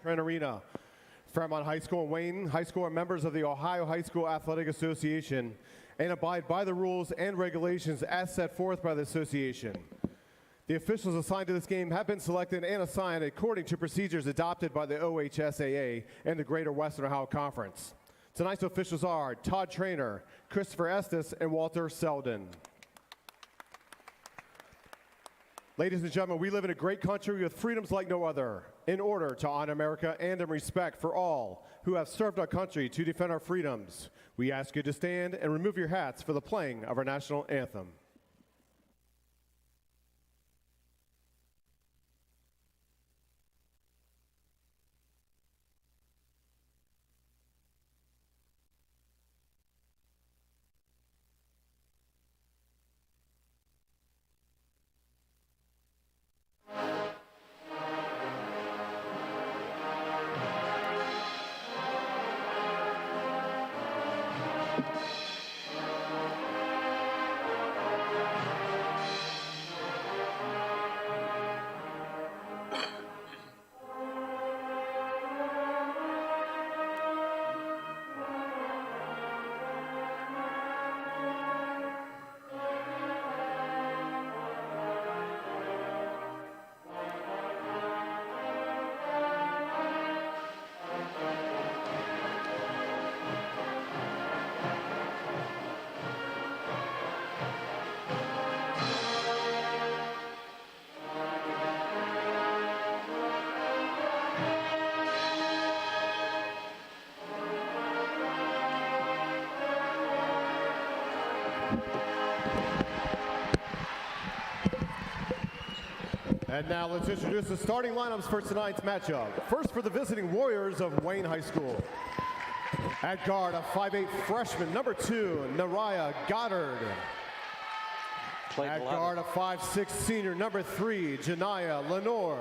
Trent Arena. Fairmont High School and Wayne High School are members of the Ohio High School Athletic Association and abide by the rules and regulations as set forth by the association. The officials assigned to this game have been selected and assigned according to procedures adopted by the OHSAA and the Greater Western Ohio Conference. Tonight's officials are Todd Traynor, Christopher Estes, and Walter Selden. Ladies and gentlemen, we live in a great country with freedoms like no other. In order to honor America and in respect for all who have served our country to defend our freedoms, we ask you to stand and remove your hats for the playing of our national anthem. And now let's introduce the starting lineups for tonight's matchup. First for the visiting Warriors of Wayne High School. At guard, a 5'8" freshman, number 2, Nariah Goddard. At guard, a 5'6" senior, number 3, Janiyah Lenore.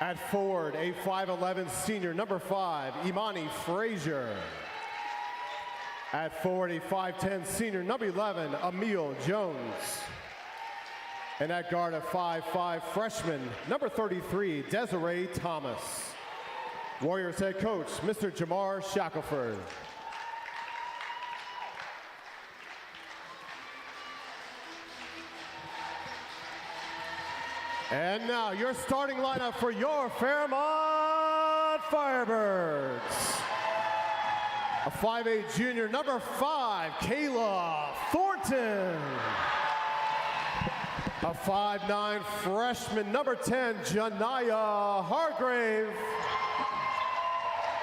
At forward, a 5'11" senior, number 5, Imani Frazier. At forward, a 5'10" senior, number 11, Emil Jones. And at guard, a 5'5" freshman, number 33, Desiree Thomas. Warriors head coach, Mr. Jamar Shackelford. And now your starting lineup for your Fairmont Firebirds. A 5'8" junior, number 5, Kayla Thornton. A 5'9" freshman, number 10, Janiyah Hargrave.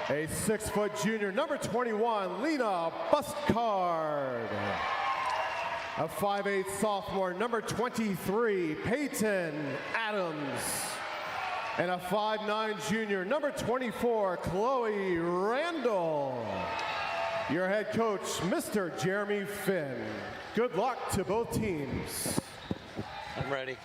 A 6-foot junior, number 21, Lena Buscard. A 5'8" sophomore, number 23, Peyton Adams. And a 5'9" junior, number 24, Chloe Randall. Your head coach, Mr. Jeremy Finn. Good luck to both teams. I'm ready.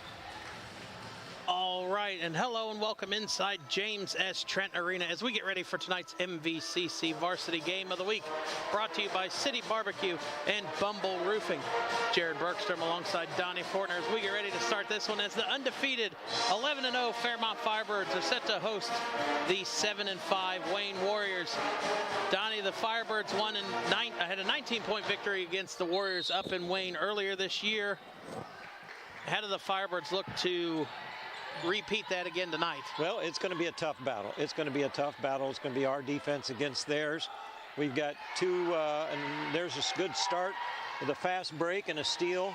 All right, and hello and welcome inside James S. Trent Arena as we get ready for tonight's MVCC Varsity Game of the Week, brought to you by City Barbecue and Bumble Roofing. Jared Bergstrom alongside Donnie Fortner as we get ready to start this one as the undefeated 11-0 Fairmont Firebirds are set to host the 7-5 Wayne Warriors. Donnie, the Firebirds had a 19-point victory against the Warriors up in Wayne earlier this year. How do the Firebirds look to repeat that again tonight? Well, it's going to be a tough battle. It's going to be a tough battle. It's going to be our defense against theirs. We've got two, and there's a good start with a fast break and a steal.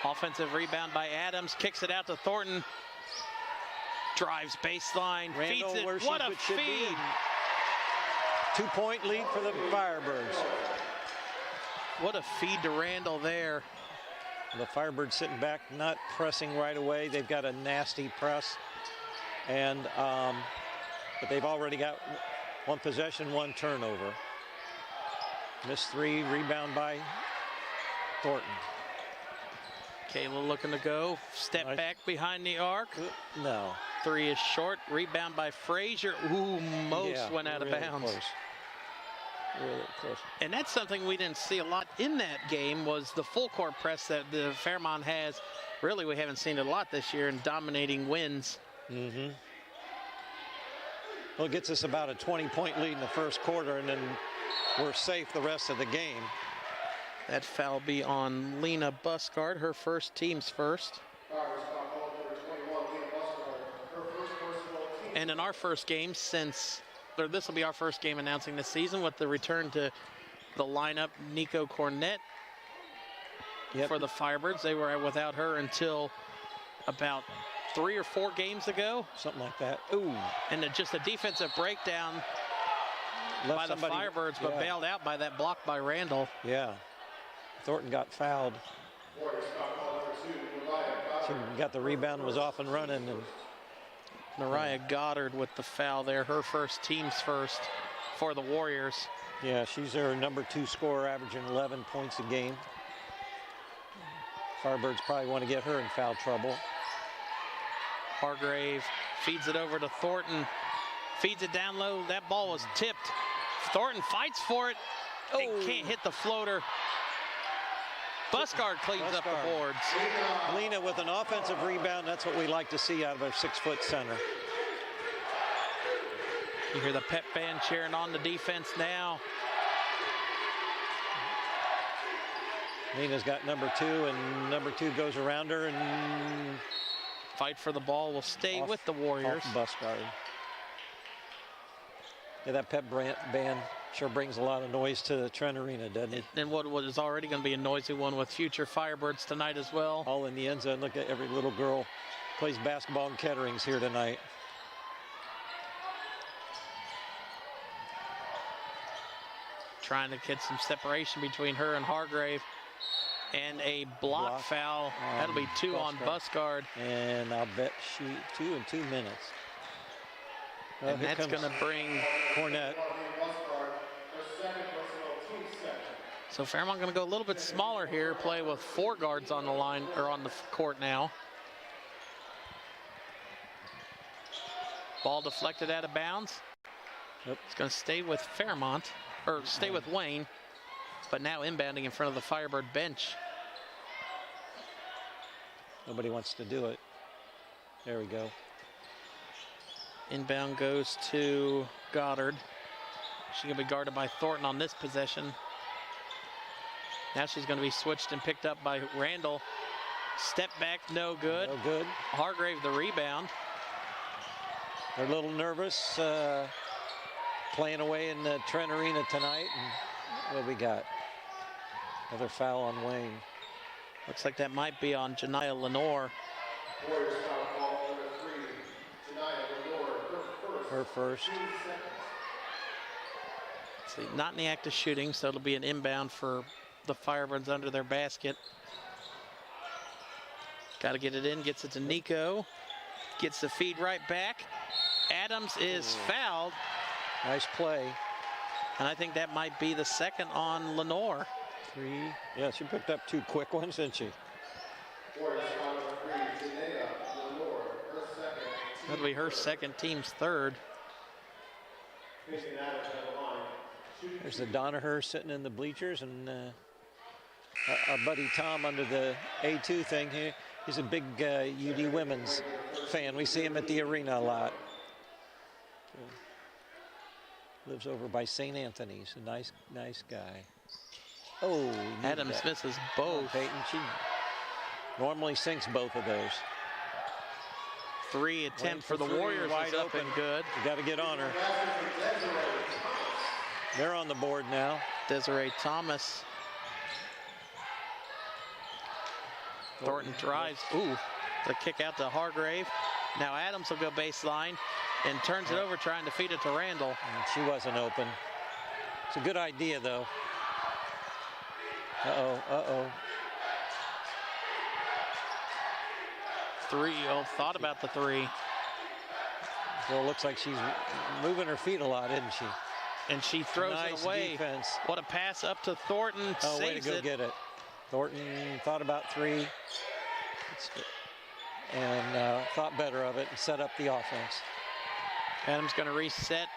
Offensive rebound by Adams, kicks it out to Thornton. Drives baseline, Randall, feeds it. What a feed! 2-point lead for the Firebirds. What a feed to Randall there. The Firebirds sitting back, not pressing right away. They've got a nasty press, and but they've already got one possession, one turnover. Missed 3, rebound by Thornton. Kayla looking to go, step back behind the arc. No. 3 is short, rebound by Frazier. Ooh, most went out of bounds. Close. really close. And that's something we didn't see a lot in that game, was the full court press that the Fairmont has. Really, we haven't seen it a lot this year in dominating wins. Mm-hmm. Well, it gets us about a 20-point lead in the first quarter, and then we're safe the rest of the game. That foul be on Lena Buscard, her first, team's first. And in our first game or this will be our first game announcing this season with the return to the lineup, Nico Cornett for the Firebirds. They were without her until about 3 or 4 games ago. Something like that. Ooh. And just a defensive breakdown by the Firebirds, but bailed out by that block by Randall. Yeah. Thornton got fouled. She got the rebound and was off and running. And Mariah Goddard with the foul there, her first, team's first for the Warriors. Yeah, she's their number 2 scorer, averaging 11 points a game. Firebirds probably want to get her in foul trouble. Hargrave feeds it over to Thornton, feeds it down low. That ball was tipped. Thornton fights for it. And can't hit the floater. Buscard cleans up the boards. Lena with an offensive rebound. That's what we like to see out of our 6-foot center. You hear the pep band cheering on the defense now. Lena's got number 2, and number 2 goes around her and fight for the ball will stay with the Warriors. Buscard. Yeah, that pep band sure brings a lot of noise to the Trent Arena, doesn't it? And what is already going to be a noisy one with future Firebirds tonight as well. All in the end zone. Look at every little girl plays basketball in Kettering's here tonight. Trying to get some separation between her and Hargrave. And a block foul. That'll be 2 on Buscard. And I'll bet 2 in 2 minutes. And that's going to bring Cornett. So Fairmont going to go a little bit smaller here, play with 4 guards on the line, or on the court now. Ball deflected out of bounds. Yep. It's going to stay with Fairmont, or stay with Wayne, but now inbounding in front of the Firebird bench. Nobody wants to do it. There we go. Inbound goes to Goddard. She's going to be guarded by Thornton on this possession. Now she's going to be switched and picked up by Randall. Step back, no good. No good. Hargrave the rebound. They're a little nervous playing away in the Trent Arena tonight. And what we got? Another foul on Wayne. Looks like that might be on Janiyah Lenore. Her first. See, not in the act of shooting, so it'll be an inbound for the Firebirds under their basket. Got to get it in, gets it to Nico. Gets the feed right back. Adams is fouled. Nice play. And I think that might be the second on Lenore. 3. Yeah, she picked up 2 quick ones, didn't she? That'll be her second, team's third. There's the Donaher sitting in the bleachers, and our buddy Tom under the A2 thing here. He's a big UD women's fan. We see him at the arena a lot. Lives over by St. Anthony's. A nice guy. Oh, Adams misses both. Peyton, she normally sinks both of those. 3 attempt for the Warriors is up and good. You got to get on her. They're on the board now. Desiree Thomas. Thornton drives. Ooh, the kick out to Hargrave. Now Adams will go baseline and turns it over, trying to feed it to Randall. And she wasn't open. It's a good idea, though. Uh-oh. 3, thought about the 3. Well, it looks like she's moving her feet a lot, isn't she? And she throws Nice it away. Defense. What a pass up to Thornton. Oh, way to Saves go it. get it. Thornton thought about 3 and thought better of it and set up the offense. Adams going to reset.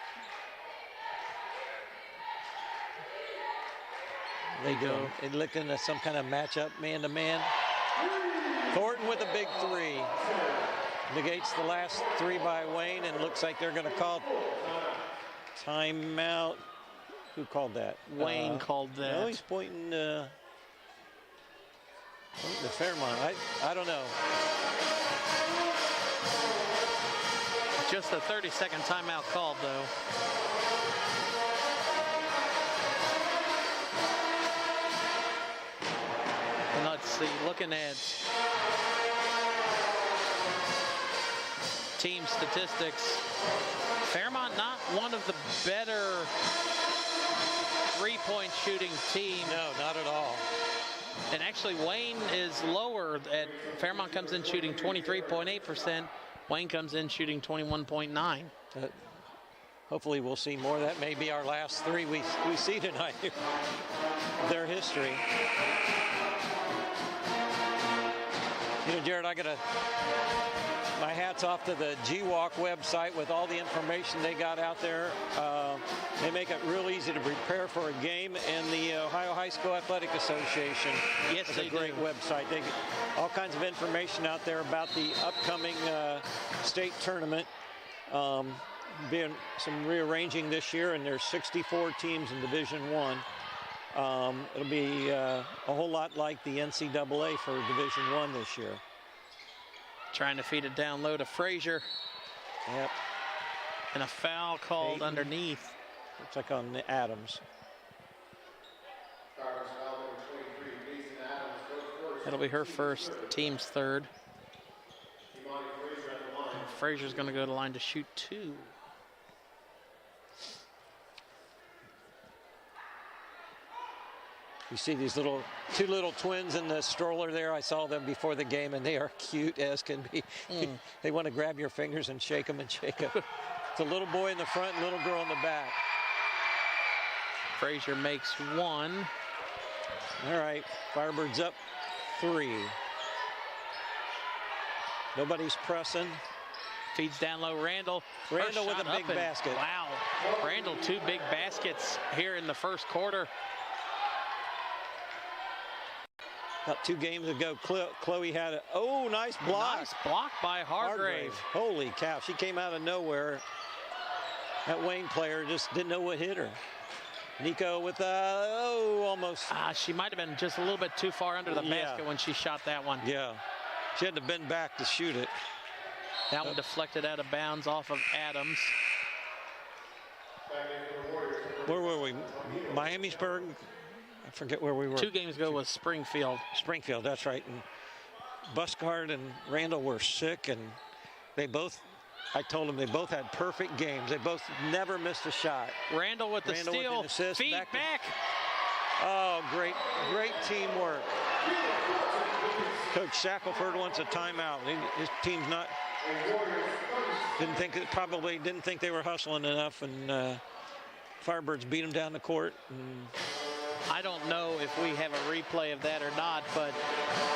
They go. And looking at some kind of matchup, man-to-man. Thornton with a big three. Negates the last three by Wayne, and looks like they're going to call timeout. Who called that? Wayne called that. No, he's pointing to Fairmont. I don't know. Just a 30-second timeout called, though. And let's see, looking at team statistics, Fairmont not one of the better three-point shooting team. No, not at all. And actually, Wayne is lower. Fairmont comes in shooting 23.8%. Wayne comes in shooting 21.9. Hopefully we'll see more. That may be our last three we see tonight. Their history. You know, Jared, my hat's off to the GWalk website with all the information they got out there. They make it real easy to prepare for a game, and the Ohio High School Athletic Association is a great website. They get all kinds of information out there about the upcoming state tournament. Being some rearranging this year, and there's 64 teams in Division I. It'll be a whole lot like the NCAA for Division I this year. Trying to feed it down low to Frazier. Yep. And a foul called Peyton. Underneath. Looks like on Adams. That'll be her first, team's third. And Frazier's going to go to the line to shoot two. You see these two little twins in the stroller there. I saw them before the game, and they are cute as can be. They want to grab your fingers and shake them and shake them. It's a little boy in the front and little girl in the back. Frazier makes one. All right, Firebirds up 3. Nobody's pressing. Feeds down low, Randall. Randall with a big basket. Wow, Randall 2 big baskets here in the first quarter. About 2 games ago, Chloe had a, nice block. Nice block by Hargrave. Holy cow, she came out of nowhere. That Wayne player just didn't know what hit her. Nico with almost. She might have been just a little bit too far under the basket when she shot that one. Yeah, she had to bend back to shoot it. That one deflected out of bounds off of Adams. Where were we? Miamisburg? I forget where we were. 2 games ago was Springfield. Springfield, that's right. And Buscard and Randall were sick, and I told them they both had perfect games. They both never missed a shot. Randall with the steal, with assist, feed back. Oh, great teamwork. Coach Shackelford wants a timeout. His team's probably didn't think they were hustling enough, and Firebirds beat them down the court. And I don't know if we have a replay of that or not, but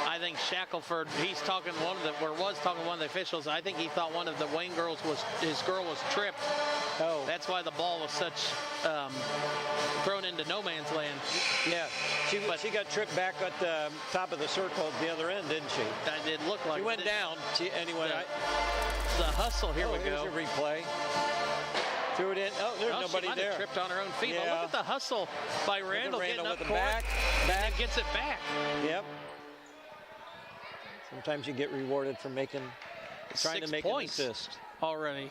I think Shackelford, was talking to one of the officials. I think he thought one of the Wayne girls his girl was tripped. Oh. That's why the ball was thrown into no man's land. Yeah, she got tripped back at the top of the circle at the other end, didn't she? That did look like she went down. The hustle, here we go. Here's a replay. Threw it in. Oh, there's nobody she there. Tripped on her own feet. Yeah. But look at the hustle by Randall getting up with court, back, and gets it back. Yep. Sometimes you get rewarded for trying to make an assist. Already,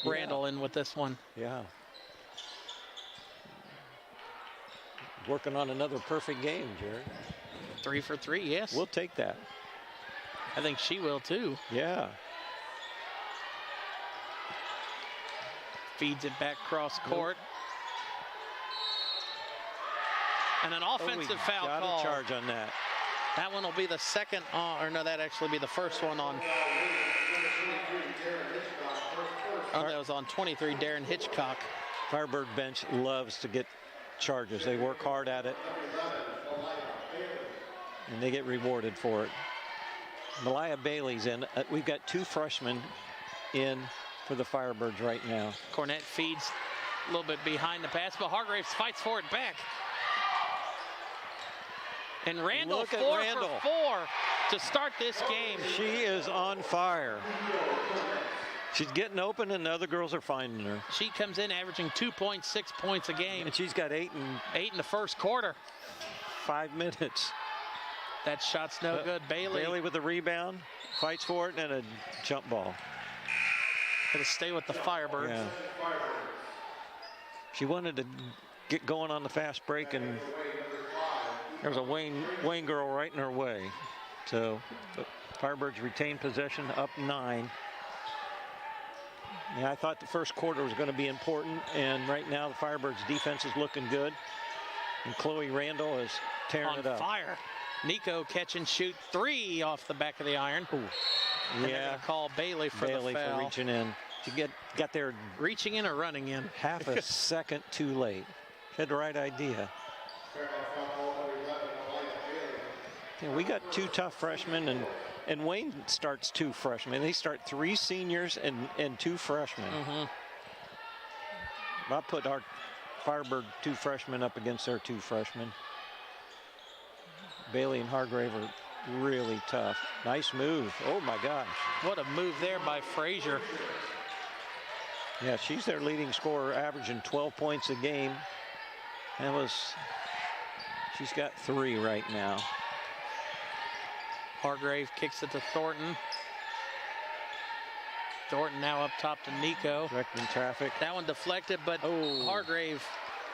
Randall in with this one. Yeah. Working on another perfect game, Jared. 3 for 3, yes. We'll take that. I think she will too. Yeah. Feeds it back cross court. And an offensive foul got call. A charge on that. That one will be the second, or no, that actually be the first one on. That was on 23, Darren Hitchcock. Firebird bench loves to get charges. They work hard at it, and they get rewarded for it. Malaya Bailey's in. We've got 2 freshmen in for the Firebirds right now. Cornett feeds a little bit behind the pass, but Hargraves fights for it back. And Randall, Look at 4 Randall. for 4 to start this game. She is on fire. She's getting open, and the other girls are finding her. She comes in averaging 2.6 points a game. And she's got 8 in the first quarter. 5 minutes. That shot's no good. Bailey with the rebound, fights for it, and a jump ball. Gonna stay with the Firebirds. Yeah. She wanted to get going on the fast break, and there was a Wayne girl right in her way. So the Firebirds retain possession, up 9. Yeah, I thought the first quarter was going to be important, and right now the Firebirds defense is looking good, and Chloe Randall is tearing it up. On fire. Nico catch and shoot 3 off the back of the iron. Ooh. And they're gonna call Bailey for the foul. For reaching in. She got there reaching in or running in? half a second too late. She had the right idea. Yeah, we got 2 tough freshmen, and Wayne starts 2 freshmen. They start 3 seniors and 2 freshmen. I put our Firebird 2 freshmen up against their 2 freshmen. Bailey and Hargrave are really tough. Nice move. Oh my gosh. What a move there by Frazier. Yeah, she's their leading scorer, averaging 12 points a game. She's got 3 right now. Hargrave kicks it to Thornton. Thornton now up top to Nico. Directing traffic. That one deflected, but Hargrave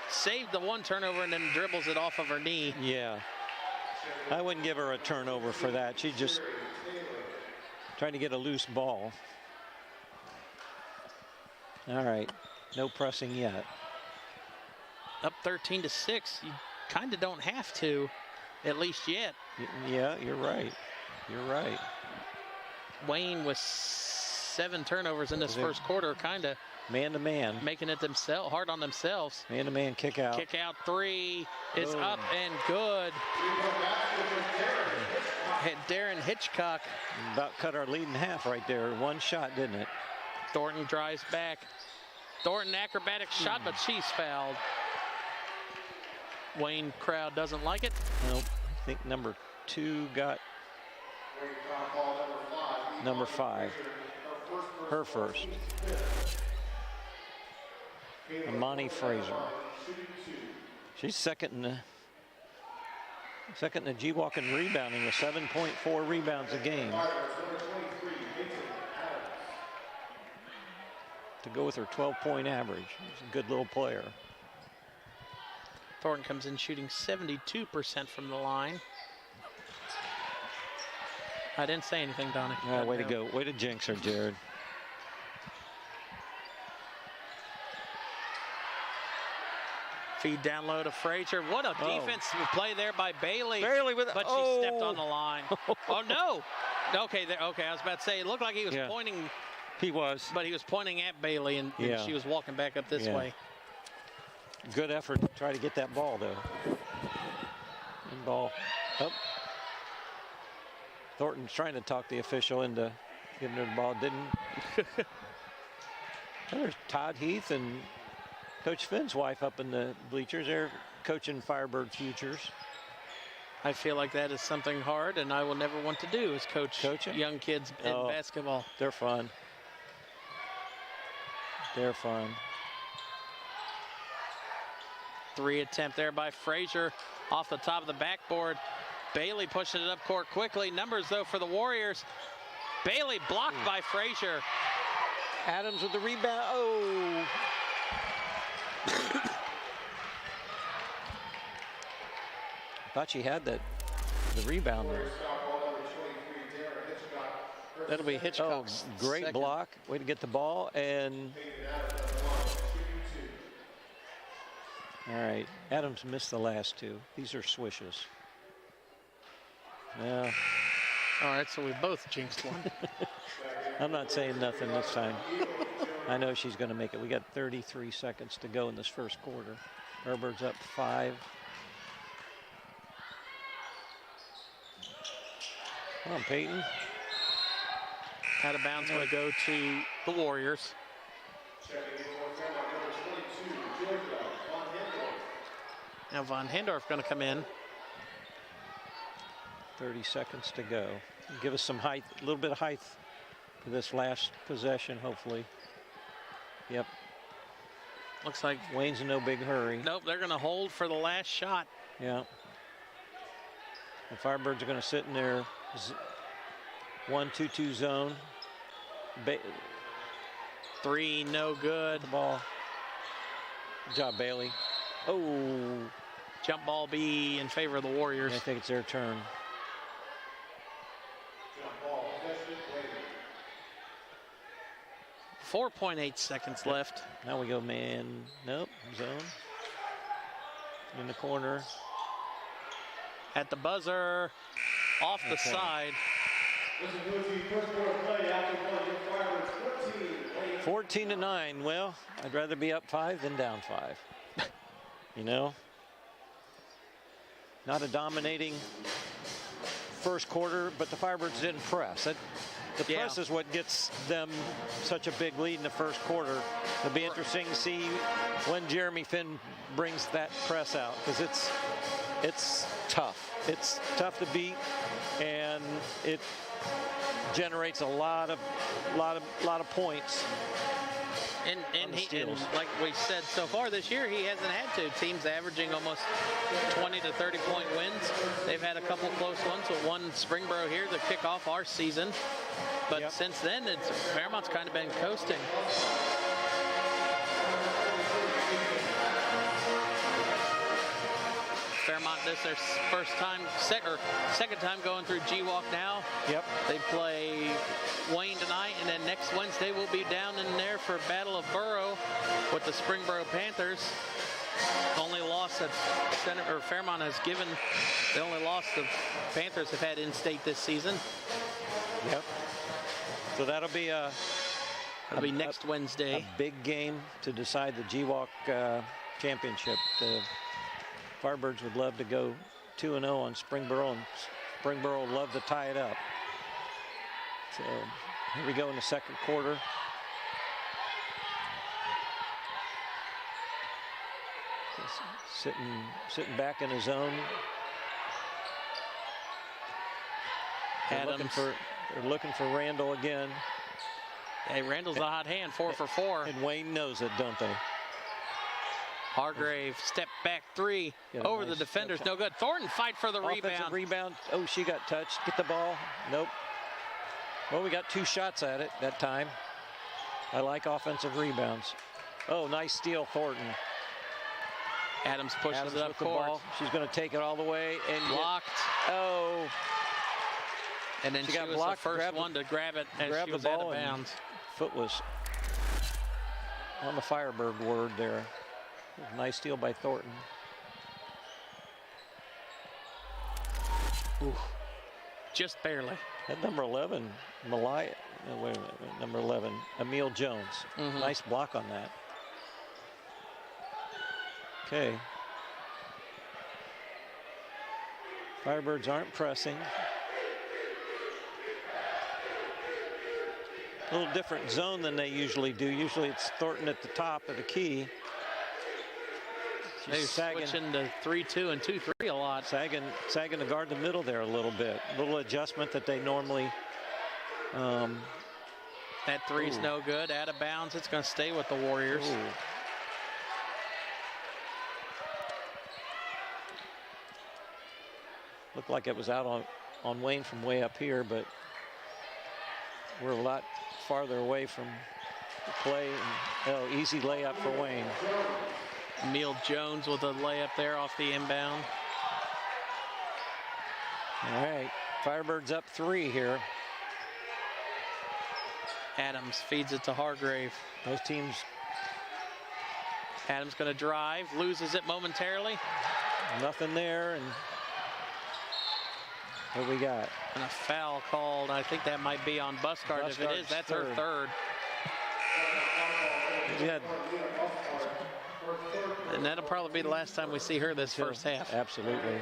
saved the 1 turnover and then dribbles it off of her knee. Yeah. I wouldn't give her a turnover for that. She just trying to get a loose ball. All right, no pressing yet. Up 13-6. You kind of don't have to, at least yet. Yeah, you're right. You're right. Wayne with 7 turnovers in this first quarter, kind of man-to-man, making it hard on themselves. Man-to-man kick out. Kick out 3 is up and good. Darren Hitchcock about cut our lead in half right there. 1 shot, didn't it? Thornton drives back. Thornton acrobatic shot, but she's fouled. Wayne crowd doesn't like it. Nope. I think number 2 got number 5. Her first. Amani Fraser. She's second in the G-Walk in rebounding with 7.4 rebounds a game. To go with her 12-point average. She's a good little player. Thornton comes in shooting 72% from the line. I didn't say anything, Donnie. Way to go. Way to jinx her, Jared. Feed down low to Frazier. What a defensive play there by Bailey. But she stepped on the line. Oh, no. Okay, I was about to say, it looked like he was pointing. He was. But he was pointing at Bailey, and she was walking back up this way. Good effort to try to get that ball, though. And ball up. Thornton's trying to talk the official into giving her the ball. Didn't. There's Todd Heath and Coach Finn's wife up in the bleachers. They're coaching Firebird futures. I feel like that is something hard, and I will never want to do is coach young kids in basketball. They're fun. They're fun. 3 attempt there by Frazier off the top of the backboard. Bailey pushing it up court quickly. Numbers, though, for the Warriors. Bailey blocked by Frazier. Adams with the rebound. Oh. Thought she had the rebound there. That'll be Hitchcock's great second. block. Way to get the ball. And all right, Adams missed the last 2. These are swishes. Yeah. All right, so we both jinxed one. I'm not saying nothing this time. I know she's going to make it. We got 33 seconds to go in this first quarter. Herbert's up 5. Come on, Peyton. Out of bounds, going to go to the Warriors. Now Von Hendorf going to come in. 30 seconds to go. Give us some height, a little bit of height for this last possession, hopefully. Yep. Looks like Wayne's in no big hurry. nope, they're going to hold for the last shot. Yeah. The Firebirds are going to sit in their 1-2-2 zone. 3, no good. The ball. Good job, Bailey. Oh. Jump ball be in favor of the Warriors. I think it's their turn. 4.8 seconds left. Now we go man. Nope. Zone. In the corner. At the buzzer. Off the side. 14-9. Well, I'd rather be up 5 than down 5. You know? Not a dominating first quarter, but the Firebirds didn't press. The press is what gets them such a big lead in the first quarter. It'll be interesting to see when Jeremy Finn brings that press out, because it's tough. It's tough to beat, and it generates a lot of points. And like we said, so far this year, he hasn't had to. Teams averaging almost 20 to 30-point wins. They've had a couple close ones with one Springboro here to kick off our season. But since then, Fairmont's kind of been coasting. Fairmont, this is their first time, second time going through G-Walk now. Yep. They play Wayne tonight, and then next Wednesday we'll be down in there for Battle of Borough with the Springboro Panthers. Only loss that Fairmont has given, the only loss the Panthers have had in-state this season. Yep. So that'll be next Wednesday. A big game to decide the G-Walk championship. The Firebirds would love to go 2-0 on Springboro, and Springboro would love to tie it up. So here we go in the second quarter. Sitting back in his zone. They're looking for Randall again. Hey, Randall's a hot hand, 4 for 4. And Wayne knows it, don't they? Hargrave, step back 3 over the defenders, no good. Thornton fight for the rebound. Oh, she got touched. Get the ball. Nope. Well, we got 2 shots at it that time. I like offensive rebounds. Oh, nice steal, Thornton. Adams pushes it up court. She's going to take it all the way and blocked. Oh. And then she was the first one to grab it as she was out of bounds. Foot was on the Firebird word there. Nice steal by Thornton. Ooh, just barely. That number 11, Malaya. No, wait a minute. Number 11, Emil Jones. Nice block on that. Okay. Firebirds aren't pressing. A little different zone than they usually do. Usually it's Thornton at the top of the key. They're switching to 3-2 and 2-3 a lot. Sagging to guard the middle there a little bit. A little adjustment that they normally. That 3's no good. Out of bounds. It's going to stay with the Warriors. Ooh. Looked like it was out on Wayne from way up here, but we're a lot farther away from the play. And, easy layup for Wayne. Emil Jones with a layup there off the inbound. All right, Firebirds up 3 here. Adams feeds it to Hargrave. Those teams. Adams going to drive, loses it momentarily. Nothing there, and what we got? And a foul called. I think that might be on Buscard. If it is, that's her third. Yeah. And that'll probably be the last time we see her this first half. Absolutely.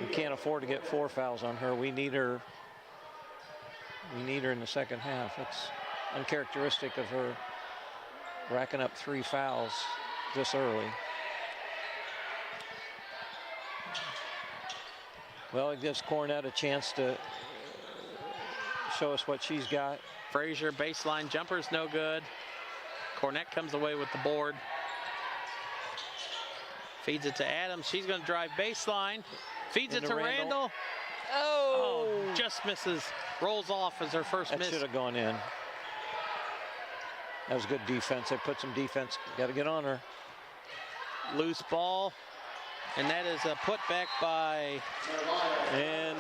We can't afford to get 4 fouls on her. We need her. We need her in the second half. It's uncharacteristic of her racking up 3 fouls this early. Well, it gives Cornett a chance to show us what she's got. Frazier baseline jumper's no good. Cornett comes away with the board. Feeds it to Adams. She's going to drive baseline. Feeds it to Randall. Oh, just misses. Rolls off as her first miss. That should have gone in. That was good defense. They put some defense. Got to get on her. Loose ball. And that is a putback by and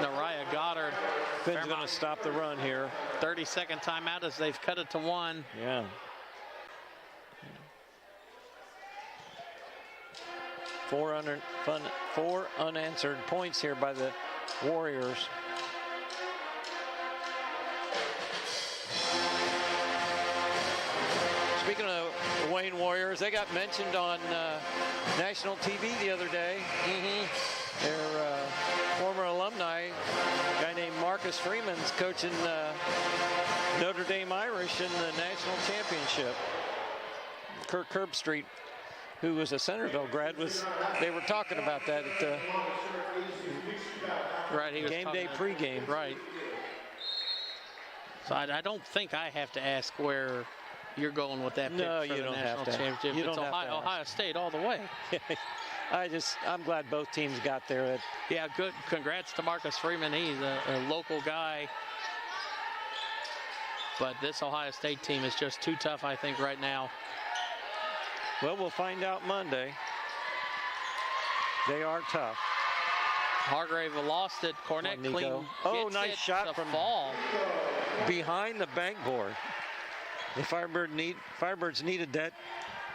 Nariah Goddard. Finn's going to stop the run here. 30-second timeout as they've cut it to 1. Yeah. Four unanswered points here by the Warriors. Speaking of the Wayne Warriors, they got mentioned on national TV the other day. Their former alumni, a guy named Marcus Freeman's coaching Notre Dame Irish in the national championship. Kirk Herbstreit, who was a Centerville grad, they were talking about that at the he was game day pregame. Right. So I don't think I have to ask where you're going with that pick No, for you the don't national have to. championship. You It's don't have to ask. Ohio State all the way. I'm glad both teams got there. Yeah, good. Congrats to Marcus Freeman. He's a local guy. But this Ohio State team is just too tough, I think, right now. Well, we'll find out Monday. They are tough. Hargrave lost it. Cornett clean. Oh, gets nice it shot to from fall. Behind the bank board. The Firebirds needed that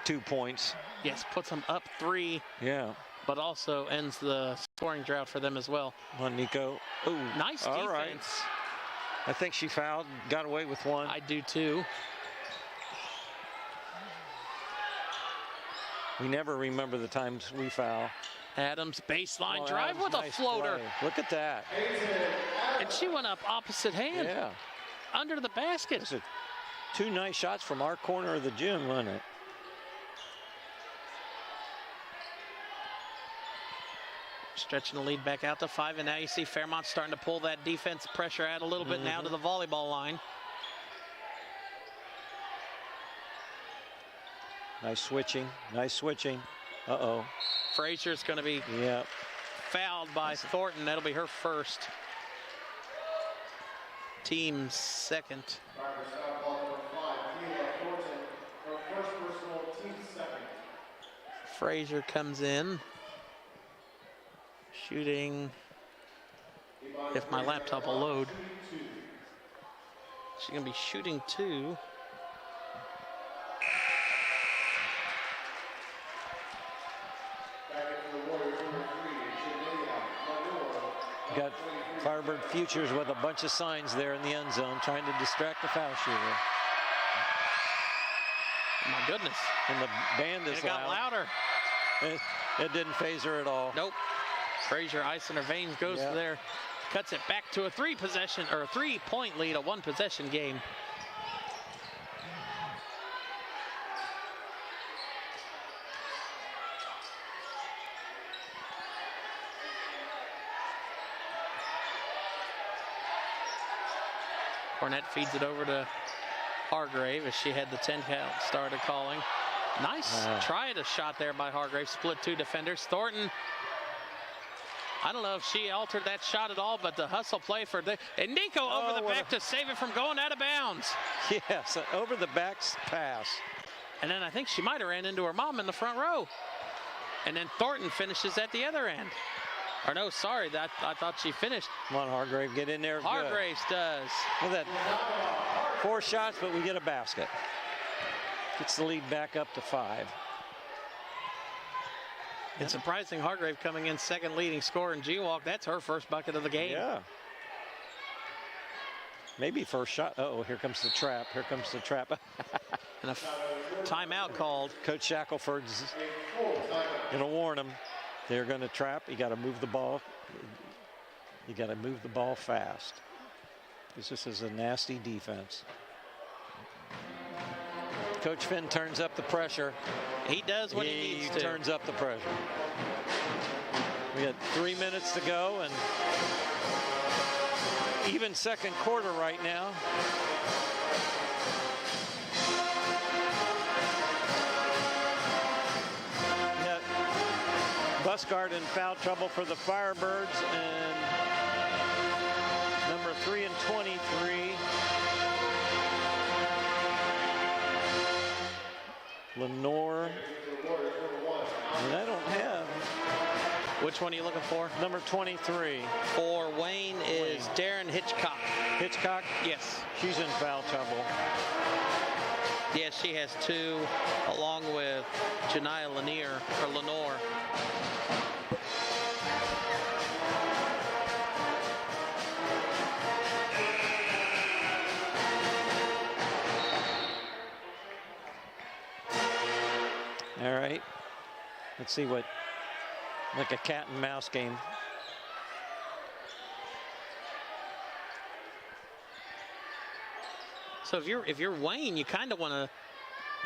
2 points. Yes, puts them up 3. Yeah. But also ends the scoring drought for them as well. Come on, Nico. Oh, nice defense. All right. I think she fouled, got away with one. I do too. We never remember the times we foul. Adams baseline Oh, drive Adams, with a nice floater. play. Look at that. And she went up opposite hand. Yeah. Under the basket. Those are 2 nice shots from our corner of the gym, wasn't it? Stretching the lead back out to 5, and now you see Fairmont starting to pull that defense pressure out a little bit now to the volleyball line. Nice switching. Nice switching. Uh-oh. Frazier's going to be fouled by Thornton. That'll be her first. Team's second. Frazier comes in. Shooting, if my laptop will load. She's going to be shooting 2. Got Firebird Futures with a bunch of signs there in the end zone trying to distract the foul shooter. Oh my goodness. And the band is It got louder. It didn't phase her at all. Nope. Frazier, ice in her veins, goes to there. Cuts it back to a 3-point lead, a 1-possession game. Cornett feeds it over to Hargrave as she had the 10 count started calling. Nice try at a shot there by Hargrave. Split 2 defenders. Thornton, I don't know if she altered that shot at all, but the hustle play for and Nico over the back to save it from going out of bounds. Yes, over the back pass. And then I think she might have ran into her mom in the front row. And then Thornton finishes at the other end. Or no, sorry, I thought she finished. Come on, Hargrave, get in there. Hargraves does. Look at that. 4 shots, but we get a basket. Gets the lead back up to 5. It's surprising Hargrave coming in second leading scorer in G-Walk. That's her first bucket of the game. Yeah. Maybe first shot. Uh-oh, here comes the trap. Here comes the trap. And a timeout called. Coach Shackelford's going to warn him. They're going to trap. You got to move the ball. You got to move the ball fast. This is a nasty defense. Coach Finn turns up the pressure. He does when he needs to. He turns up the pressure. We got 3 minutes to go, and even second quarter right now. Got Busgard in foul trouble for the Firebirds, and number 3 and 23. Lenore. And I don't have. Which one are you looking for? Number 23. For Wayne is Darren Hitchcock. Hitchcock? Yes. She's in foul trouble. Yes, she has 2, along with Janiyah Lenore. All right. Let's see what, like a cat and mouse game. So if you're Wayne, you kind of want to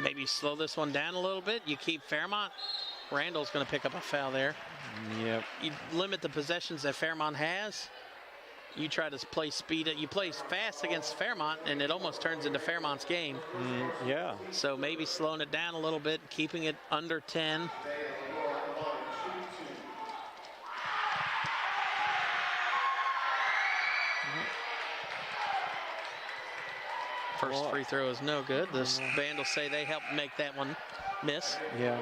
maybe slow this one down a little bit. You keep Fairmont. Randall's going to pick up a foul there. Yep. You limit the possessions that Fairmont has. You try to play speed. You play fast against Fairmont, and it almost turns into Fairmont's game. Yeah. So maybe slowing it down a little bit, keeping it under 10. First free throw is no good. This band will say they helped make that one miss. Yeah.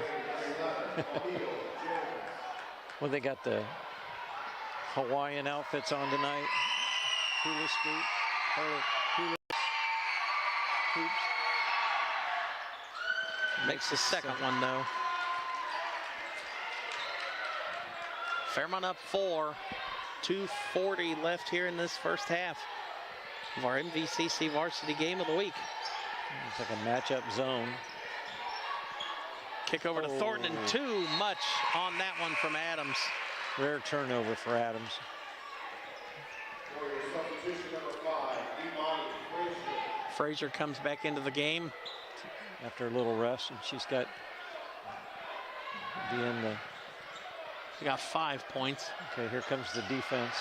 Well, they got the Hawaiian outfits on tonight. Hula scoop. Hula hoops. Makes the second one, though. Fairmont up 4. 2:40 left here in this first half of our MVCC varsity game of the week. It's like a matchup zone. Kick over to Thornton, and too much on that one from Adams. Rare turnover for Adams. Frazier comes back into the game after a little rest, and she's got She got 5 points. Okay, here comes the defense.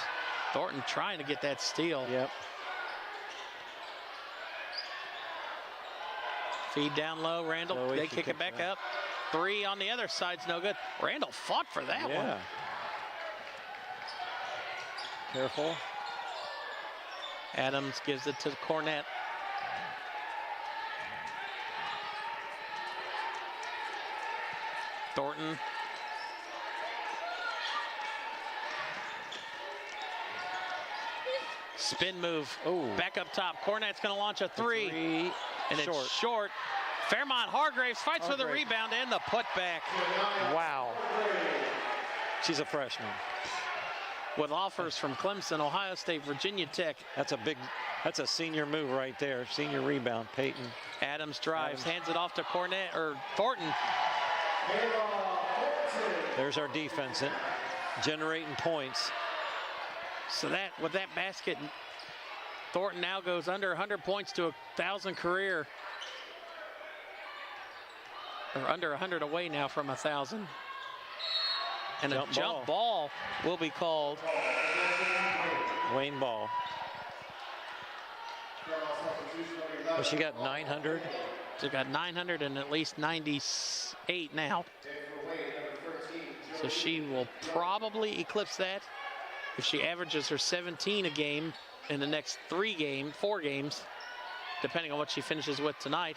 Thornton trying to get that steal. Yep. Feed down low, Randall. They kick it back up. 3 on the other side's no good. Randall fought for that one. Careful. Adams gives it to Cornett. Thornton. Spin move. Back up top. Cornett's going to launch a 3. And it's short. Fairmont Hargraves fights for the rebound and the putback. Wow. She's a freshman. With offers from Clemson, Ohio State, Virginia Tech. That's a senior move right there. Senior rebound, Peyton. Adams drives, hands it off to Thornton. There's our defense generating points. So with that basket, Thornton now goes under 100 points to 1,000 career. Or under 100 away now from 1,000. And a jump ball will be called. Wayne ball. Well, she got 900. She got 900 and at least 98 now. So she will probably eclipse that if she averages her 17 a game in the next 4 games, depending on what she finishes with tonight.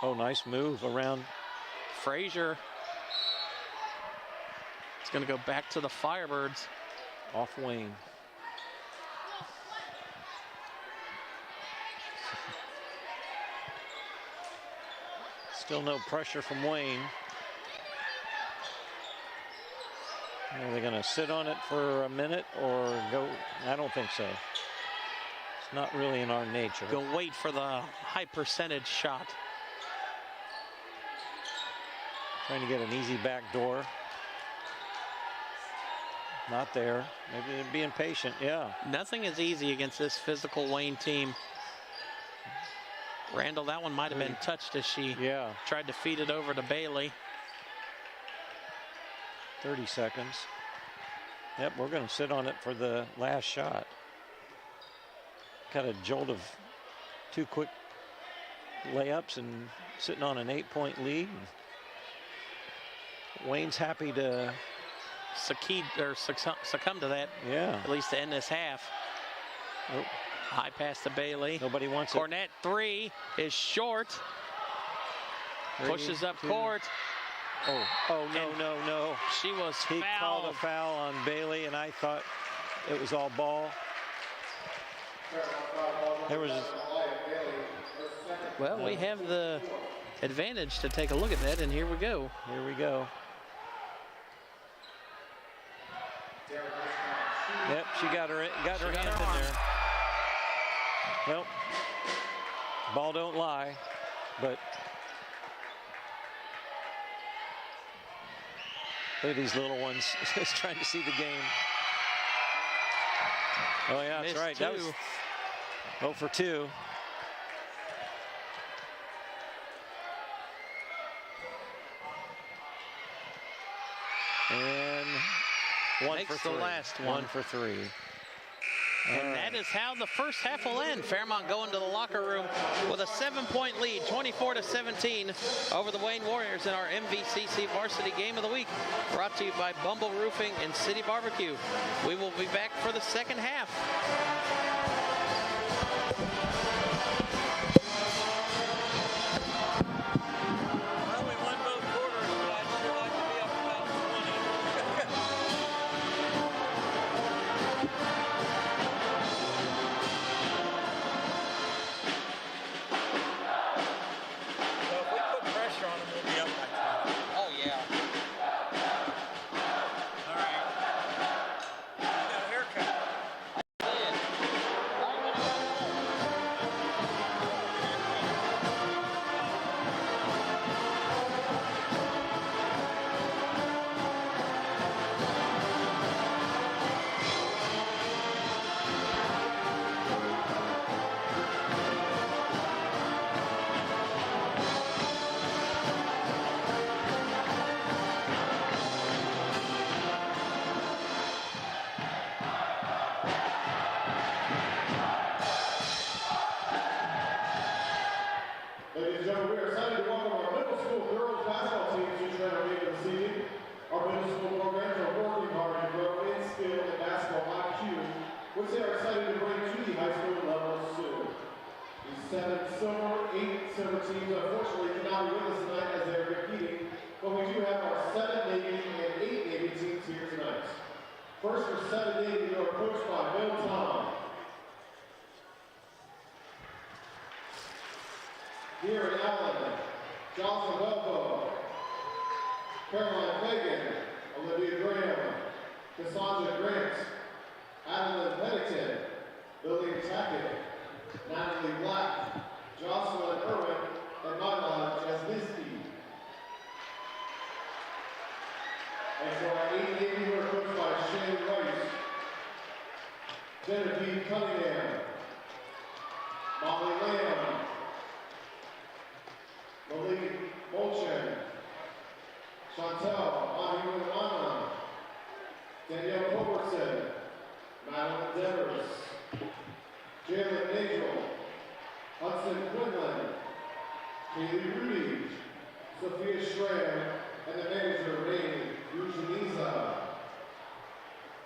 Oh, nice move around. Frazier. It's going to go back to the Firebirds. Off Wayne. Still no pressure from Wayne. Are they going to sit on it for a minute or go? I don't think so. It's not really in our nature. Go wait for the high percentage shot. Trying to get an easy back door. Not there. Maybe they're being patient. Yeah. Nothing is easy against this physical Wayne team. Randall, that one might have been touched as she tried to feed it over to Bailey. 30 seconds. Yep, we're going to sit on it for the last shot. Got a jolt of 2 quick layups and sitting on an 8-point lead. Wayne's happy to succumb to that. Yeah. At least to end this half. Oh. High pass to Bailey. Nobody wants it. Cornett 3 is short. 3, Pushes up 2. court. Oh, no. She was He fouled. called a foul on Bailey, and I thought it was all ball. There was. Well, we have the advantage to take a look at that, and here we go. Here we go. Yep, she got her hands in there. Well, ball don't lie, but look at these little ones just trying to see the game. Oh yeah, that's Missed right. 2. That was 0 for 2. And 1 Makes for 3. the last 1 for 3. And that is how the first half will end. Fairmont going to the locker room with a 7-point lead, 24-17 over the Wayne Warriors in our MVCC Varsity Game of the Week, brought to you by Bumble Roofing and City Barbecue. We will be back for the second half. Well, we won both quarters, but I'd sure like to be up about 20. So if we put pressure on them, we'll be up by 20. Oh, yeah. All right. You got a haircut. Ladies and gentlemen, we are excited to welcome our middle school girls basketball team to Trent Arena this evening. Our middle school programs are working hard to grow in skill and basketball IQ, which they are excited to bring to the high school level soon. The 7 silver, 8 silver teams unfortunately cannot be with us tonight as they are competing, but we do have our 7 Navy and 8 Navy teams here tonight. First for 7 Navy, they are coached by Bill Tom. Here Allen, Jocelyn Belko, Caroline Fagan, Olivia Graham, Cassandra Grant, Adeline Pennington, Lillian Tackett, Natalie Black, Jocelyn Irwin, and Myla Jasniski. And for our 8 Navy, who are coached by Shane Rice, Genevieve Cunningham, Molly Lamb, Malik Molchen, Chantel Mahiwana, Danielle Culbertson, Madeline Devers, Jalen Nagel, Hudson Quinlan, Kaylee Rudy, Sophia Schramm, and the manager, Ray Eugeniza.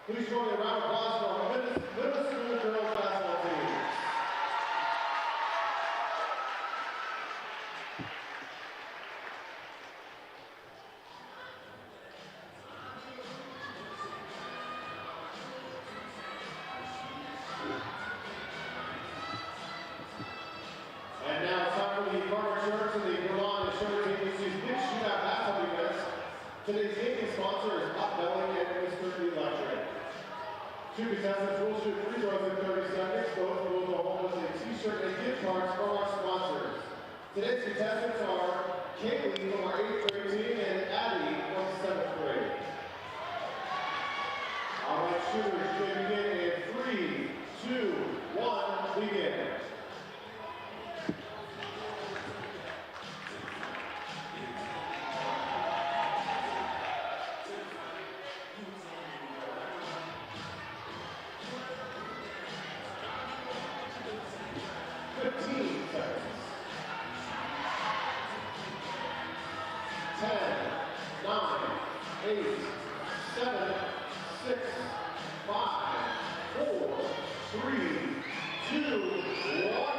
Please join me in a round of applause for our middle school girls basketball team. And now it's time for the partner shirts and the Vermont Insurance Agency's big shootout basketball events. Today's gaming sponsor is Hot Belly and Mr. Electric. 2 contestants will shoot free throws in 30 seconds. Both will go home with a t-shirt and gift cards from our sponsors. Today's contestants are Kaylee from our 8th grade team and Abby from 7th grade. All right, shooters, you may begin in 3, 2, 1, begin. 10, 9, 8, 7, 6, 5, 4, 3, 2, 1.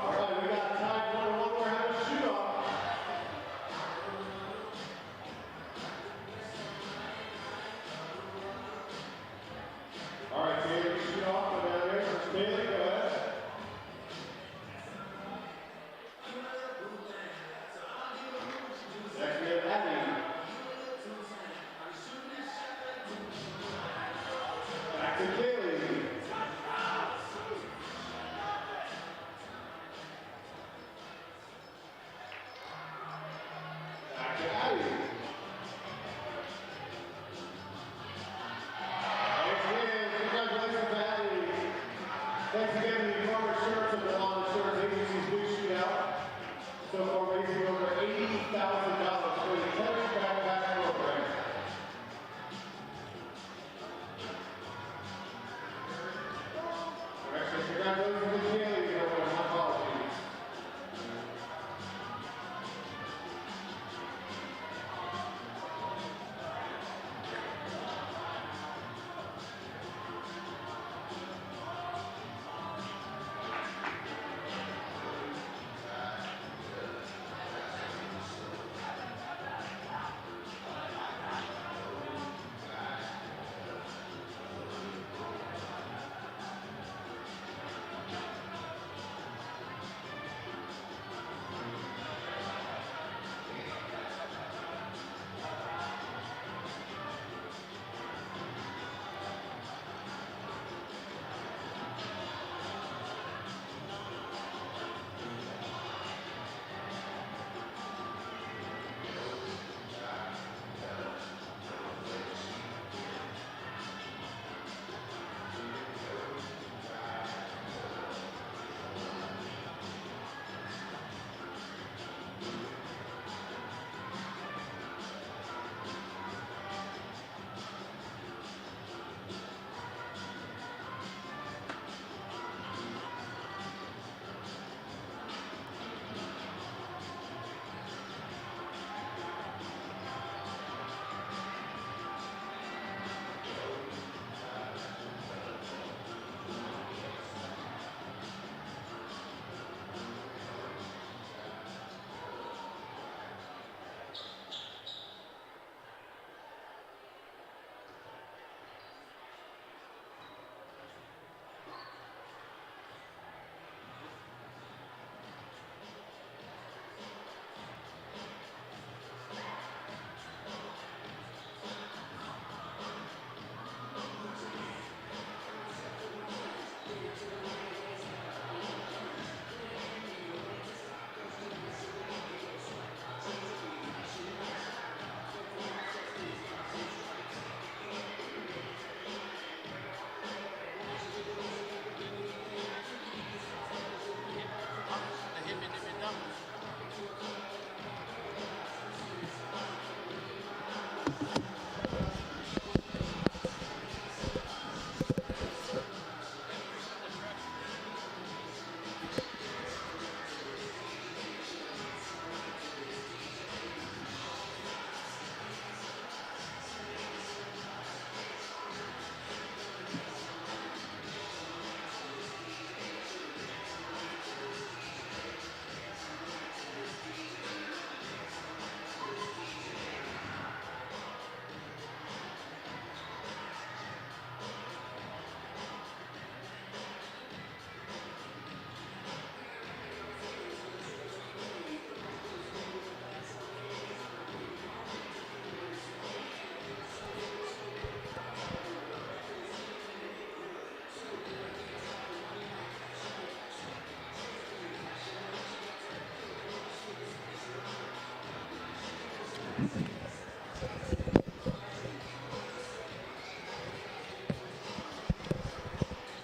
All right, we got time for one more head of shoot off. All right, Bailey, shoot off. Go down there. First Bailey, go ahead. Next we have Abby. Back to Bailey. Back to Abby. Thanks again. Congratulations to Abby. Thanks again to the former shirts of the Lawn Insurance Agency's Blue Shootout. So far raising over $80,000 for the Coach Backpack Program. Actually, congratulations to Kaylee, everyone. My apologies.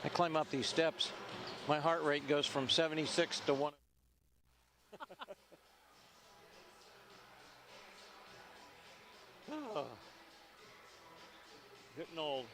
I climb up these steps, my heart rate goes from 76 to 1. Oh, getting old.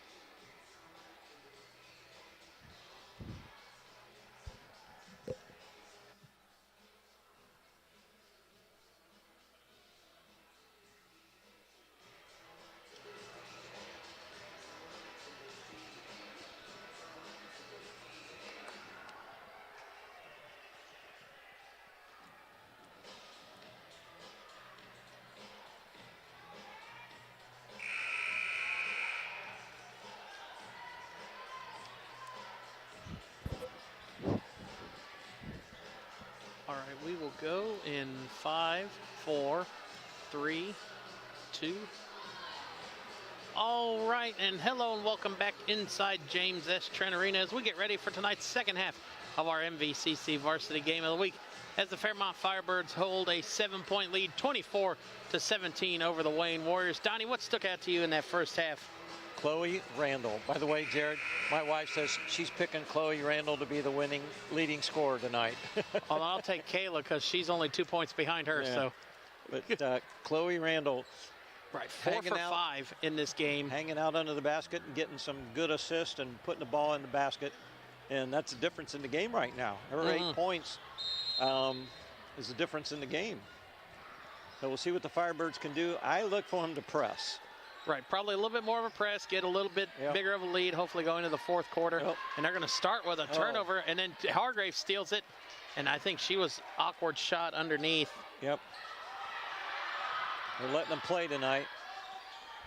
We will go in 5, 4, 3, 2. All right, and hello and welcome back inside James S. Trent Arena as we get ready for tonight's second half of our MVCC Varsity Game of the Week, as the Fairmont Firebirds hold a 7-point lead, 24-17 over the Wayne Warriors. Donnie, what stuck out to you in that first half? Chloe Randall. By the way, Jared, my wife says she's picking Chloe Randall to be the leading scorer tonight. Well, I'll take Kayla because she's only 2 points behind her. Yeah. So, but Chloe Randall, right, 4 for 5 in this game. hanging out under the basket and getting some good assists and putting the ball in the basket. And that's the difference in the game right now. Her 8 points is the difference in the game. So we'll see what the Firebirds can do. I look for them to press. Right, probably a little bit more of a press, get a little bit bigger of a lead, hopefully going into the fourth quarter. And they're going to start with a turnover, and then Hargrave steals it. And I think she was awkward shot underneath. Yep. We're letting them play tonight.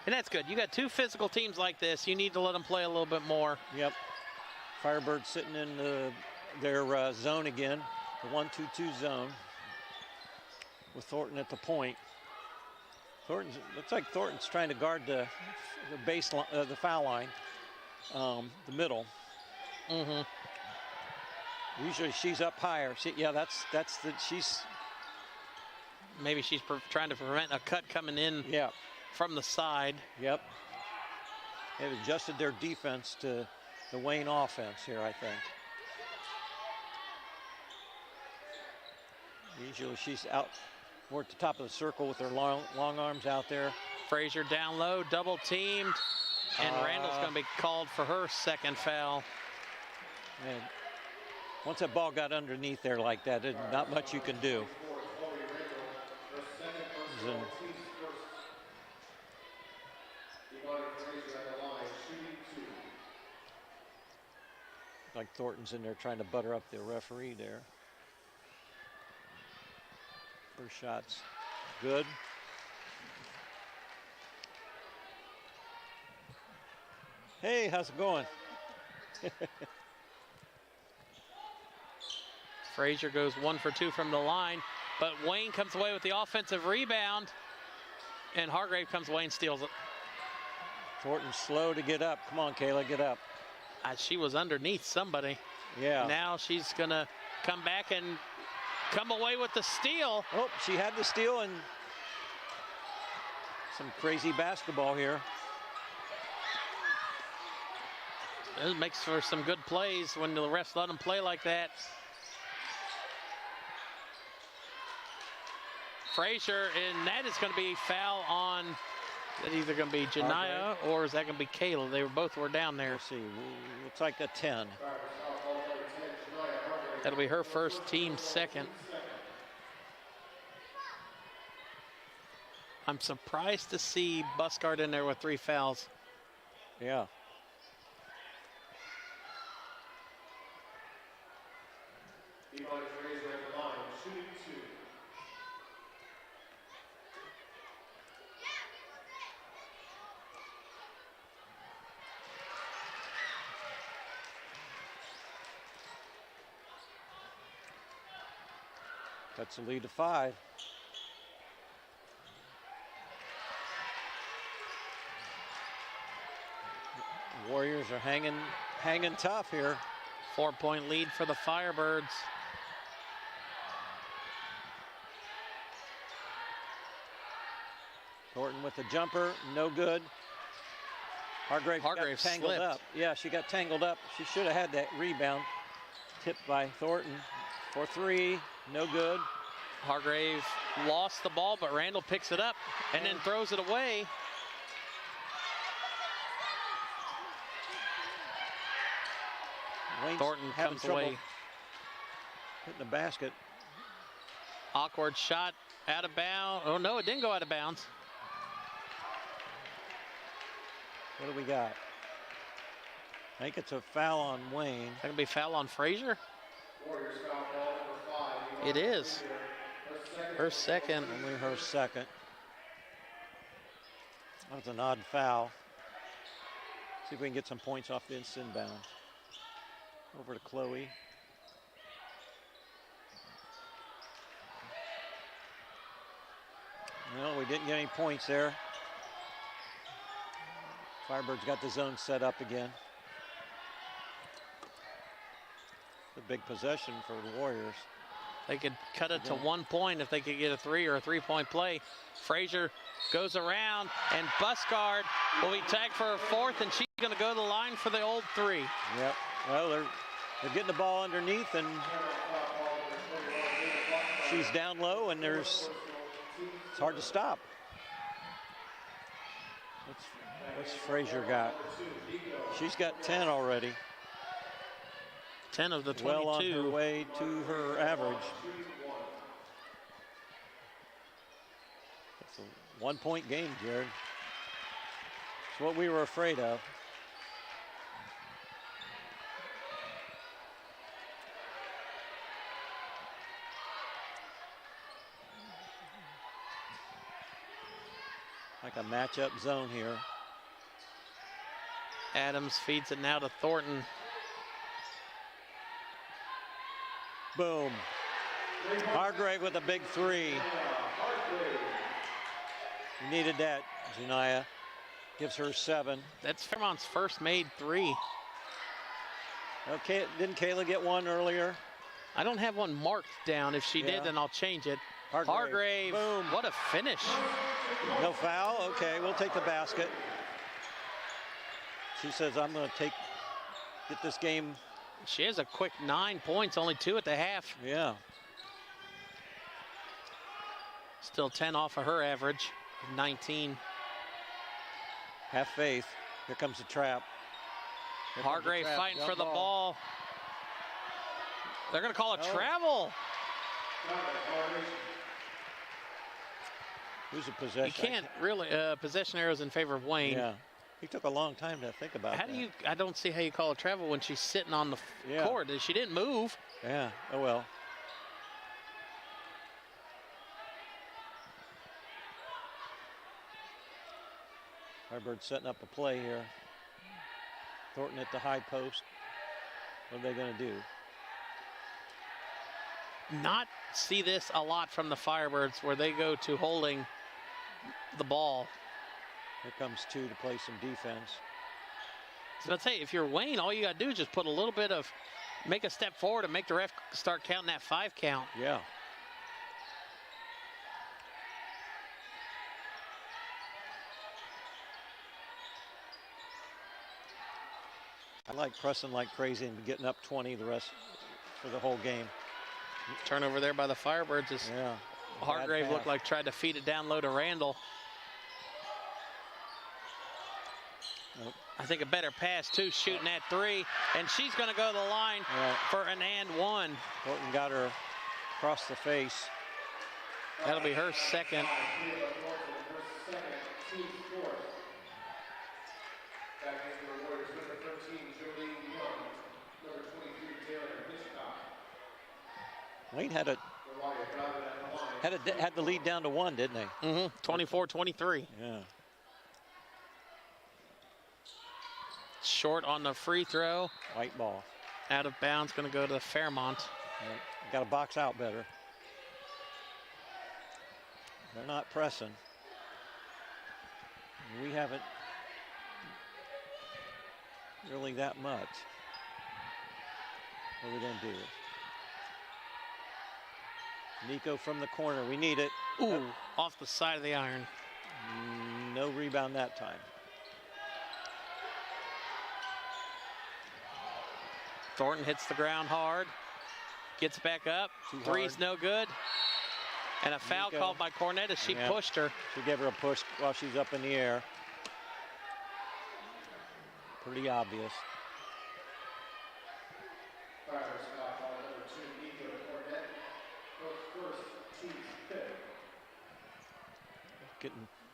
And that's good. You got two physical teams like this. You need to let them play a little bit more. Yep. Firebirds sitting in their zone again, the 1-2-2 zone, with Thornton at the point. Looks like Thornton's trying to guard the baseline, the foul line, the middle. Usually she's up higher. Maybe she's trying to prevent a cut coming in from the side. Yep. They've adjusted their defense to the Wayne offense here, I think. Usually she's out more at the top of the circle with her long arms out there. Frazier down low, double teamed, and Randall's going to be called for her second foul. And once that ball got underneath there like that, there's not much you can do. Like Thornton's in there trying to butter up the referee there. First shot's good. Hey, how's it going? Frazier goes 1 for 2 from the line, but Wayne comes away with the offensive rebound, and Hargrave comes away and steals it. Thornton's slow to get up. Come on, Kayla, get up. She was underneath somebody. Yeah. Now she's going to come back and come away with the steal. Oh, she had the steal, and some crazy basketball here. It makes for some good plays when the refs let them play like that. Frazier, and that is going to be foul on, that either going to be Janiyah or is that going to be Kayla? They both were down there. Let's see, looks like a 10. That'll be her first, team second. I'm surprised to see Buscard in there with 3 fouls. Yeah. That's a lead to 5. The Warriors are hanging tough here. 4-point lead for the Firebirds. Thornton with the jumper, no good. Hargrave got tangled slipped. up. Yeah, she got tangled up. She should have had that rebound. Tipped by Thornton for 3, no good. Hargrave lost the ball, but Randall picks it up and then throws it away. Wayne's Thornton comes trouble away. Hitting the basket. Awkward shot out of bounds. Oh no, it didn't go out of bounds. What do we got? I think it's a foul on Wayne. That could be foul on Frazier. It is. Her second. Only her second. That's an odd foul. See if we can get some points off this inbound. Over to Chloe. Well, we didn't get any points there. Firebirds got the zone set up again. It's a big possession for the Warriors. They could cut it to 1 point if they could get a 3 or a 3-point play. Frazier goes around, and Buscard will be tagged for her 4th, and she's going to go to the line for the old 3. Yep. Well, they're getting the ball underneath, and she's down low, and it's hard to stop. What's Frazier got? She's got 10 already. 10 of the 22. Well on her way to her average. It's a 1-point game, Jared. It's what we were afraid of. Like a matchup zone here. Adams feeds it now to Thornton. Boom. Hargrave with a big 3. Needed that, Janiyah. Gives her 7. That's Fairmont's first made 3. Okay, didn't Kayla get one earlier? I don't have one marked down. If she did, then I'll change it. Hargrave. Boom. What a finish. No foul? Okay, we'll take the basket. She says, I'm going to get this game. She has a quick 9 points, only 2 at the half. Yeah. Still 10 off of her average, 19. Have faith. Here comes the trap. Hargrave fighting for the ball. They're going to call a travel. Who's a possession? You can't really, possession arrows in favor of Wayne. Yeah. He took a long time to think about that. I don't see how you call a travel when she's sitting on the court. She didn't move. Yeah, oh well. Firebird setting up a play here. Thornton at the high post. What are they going to do? Not see this a lot from the Firebirds where they go to holding the ball. Here comes 2 to play some defense. So I'd say if you're Wayne, all you got to do is just put a little bit of, make a step forward and make the ref start counting that 5 count. Yeah. I like pressing like crazy and getting up 20 the rest for the whole game. Turnover there by the Firebirds is Hargrave looked like tried to feed it down low to Randall. Nope. I think a better pass too, shooting at 3, and she's going to go to the line for an and 1. Thornton got her across the face. That'll be her 2nd. Wayne had the lead down to 1, didn't they? 24-23. Yeah. Short on the free throw. White ball. Out of bounds, going to go to Fairmont. Got to box out better. They're not pressing. We haven't really that much. What are we going to do? Nico from the corner. We need it. Ooh, off the side of the iron. No rebound that time. Thornton hits the ground hard. Gets back up. Three's no good. And a foul called by Cornett as she pushed her. She gave her a push while she's up in the air. Pretty obvious.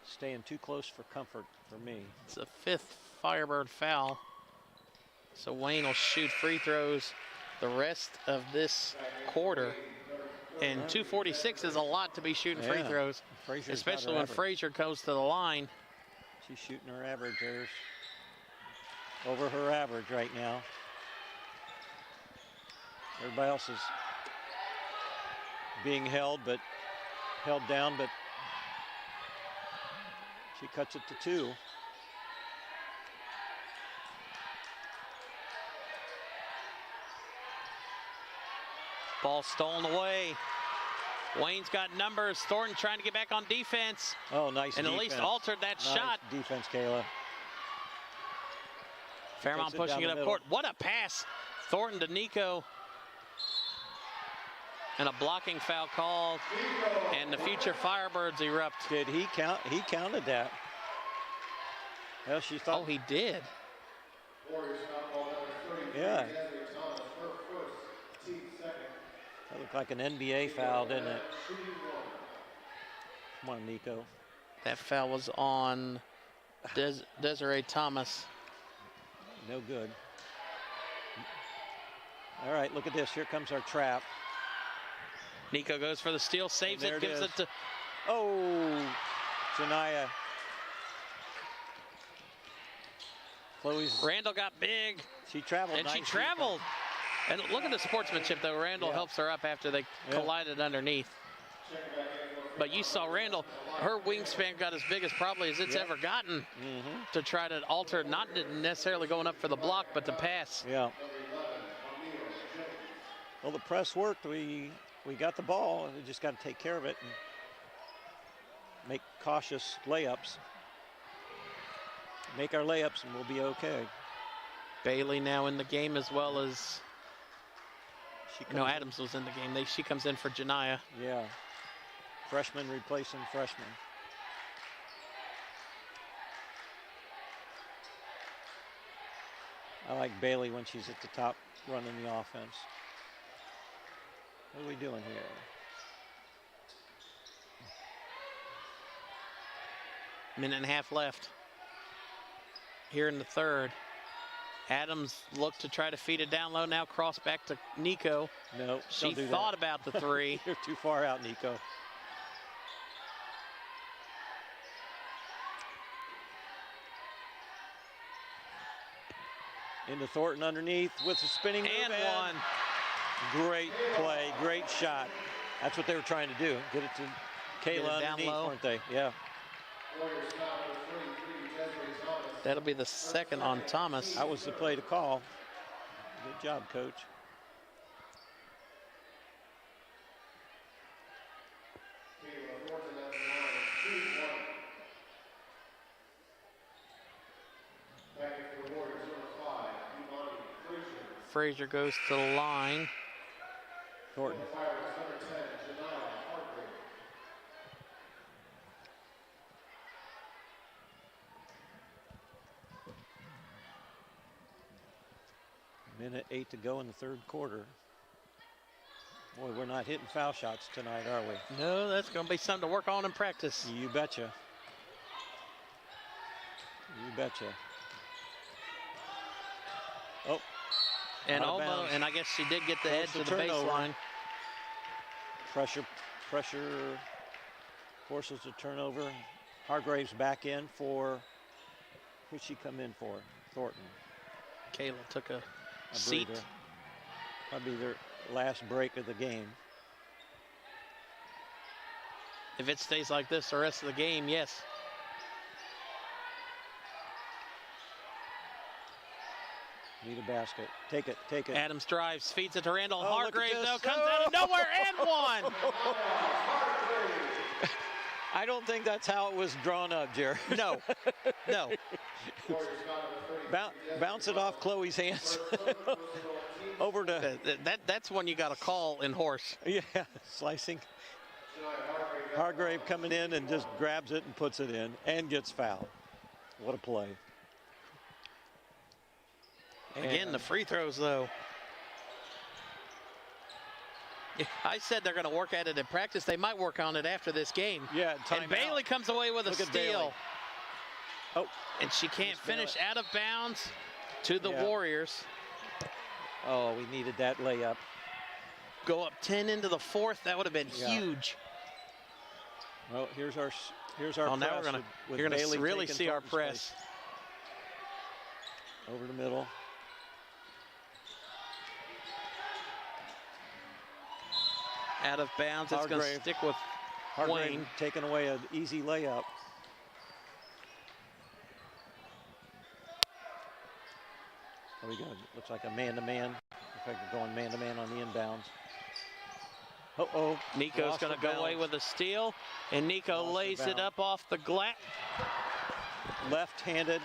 Staying too close for comfort for me. It's the 5th Firebird foul. So Wayne will shoot free throws the rest of this quarter. And 2:46 is a lot to be shooting free throws, especially when Frazier goes to the line. She's shooting her average. There's over her average right now. Everybody else is being held down, but She cuts it to 2. Ball stolen away. Wayne's got numbers. Thornton trying to get back on defense. Oh, nice And defense. at least altered that Nice shot. defense, Kayla. Fairmont Takes it pushing down it the up court. What a pass. Thornton to Nico. And a blocking foul called. And the future Firebirds erupt. Did he count? He counted that. Well, she thought. Oh, he did. Yeah. That looked like an NBA foul, didn't it? Come on, Nico. That foul was on Desiree Thomas. No good. All right, look at this. Here comes our trap. Nico goes for the steal, saves And there it, it gives is. it to Oh, Janaya. Chloe's. Randall. Got big, She traveled. and she nicely. traveled. And look at the sportsmanship, though. Randall Yeah. helps her up after they Yeah. collided underneath. But you saw Randall, her wingspan got as big as probably as it's Yep. ever gotten Mm-hmm. to try to alter, not necessarily going up for the block, but the pass. Yeah. Well, the press worked. We got the ball. We just got to take care of it and make cautious layups. Make our layups, and we'll be okay. Bailey now in the game, as well as, She no, comes in- Adams was in the game. She comes in for Janaya. Yeah. Freshman replacing freshman. I like Bailey when she's at the top running the offense. What are we doing here? Minute and a half left here in the third. Adams looked to try to feed it down low, now cross back to Nico. No, She don't do thought that. about the three. You're too far out, Nico. Into Thornton underneath with a spinning move And in. one. Great play, great shot. That's what they were trying to do. Get it to Get it Kayla down underneath, low. weren't they? Yeah. That'll be the second on Thomas. That was the play to call. Good job, coach. Frazier goes to the line. Thornton. Minute 8 to go in the third quarter. Boy, we're not hitting foul shots tonight, are we? No, that's going to be something to work on in practice. You betcha. You betcha. Oh, And out of almost, bounds. and I guess she did get the edge Force of the the turnover. baseline. pressure forces a turnover. Hargraves back in for, who'd she come in for? Thornton. Kayla took a A seat. breather. Probably their last break of the game. If it stays like this the rest of the game, yes. Need a basket. Take it, take it. Adams drives, feeds it to Randall. Oh, look at Hargraves, this. though, comes out of nowhere and one. I don't think that's how it was drawn up, Jerry. No, no. Bounce it off Chloe's hands. Over to, That's one you got to call in horse. yeah, slicing. Hargrave coming in and just grabs it and puts it in and gets fouled. What a play. Again, the free throws, though. I said they're going to work at it in practice. They might work on it after this game. Yeah, And Bailey comes away with Look a at Bailey. steal. Oh, And she can't finish out of bounds to the Yeah. Warriors. oh, we needed that layup. Go up 10 into the fourth. That would have been Yeah. huge. Well, here's our Oh, now press with you're going Bailey to really taking see our Thornton's press. place. Over the middle. Out of bounds. It's going to Hargrave. stick with Hargrave Wayne. taking away an easy layup. Looks like a man-to-man. Looks like they're going man-to-man on the inbounds. Uh-oh. Nico's going to go away with a steal, and Nico lays it up off the glass. Left-handed.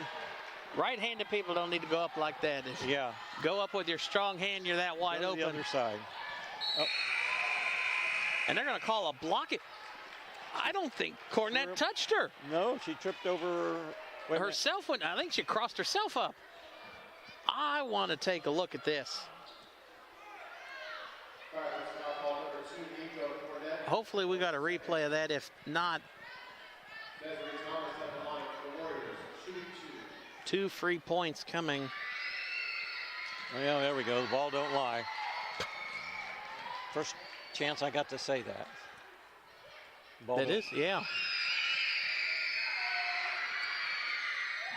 Right-handed people don't need to go up like that. Yeah. Go up with your strong hand, you're that wide open. The other side. Oh. And they're going to call a block it. I don't think Cornett touched her. No, she tripped over herself. I think she crossed herself up. I want to take a look at this. Hopefully we got a replay of that. If not, 2 free points coming. Yeah, there we go. The ball don't lie. First chance I got to say that. That is, yeah.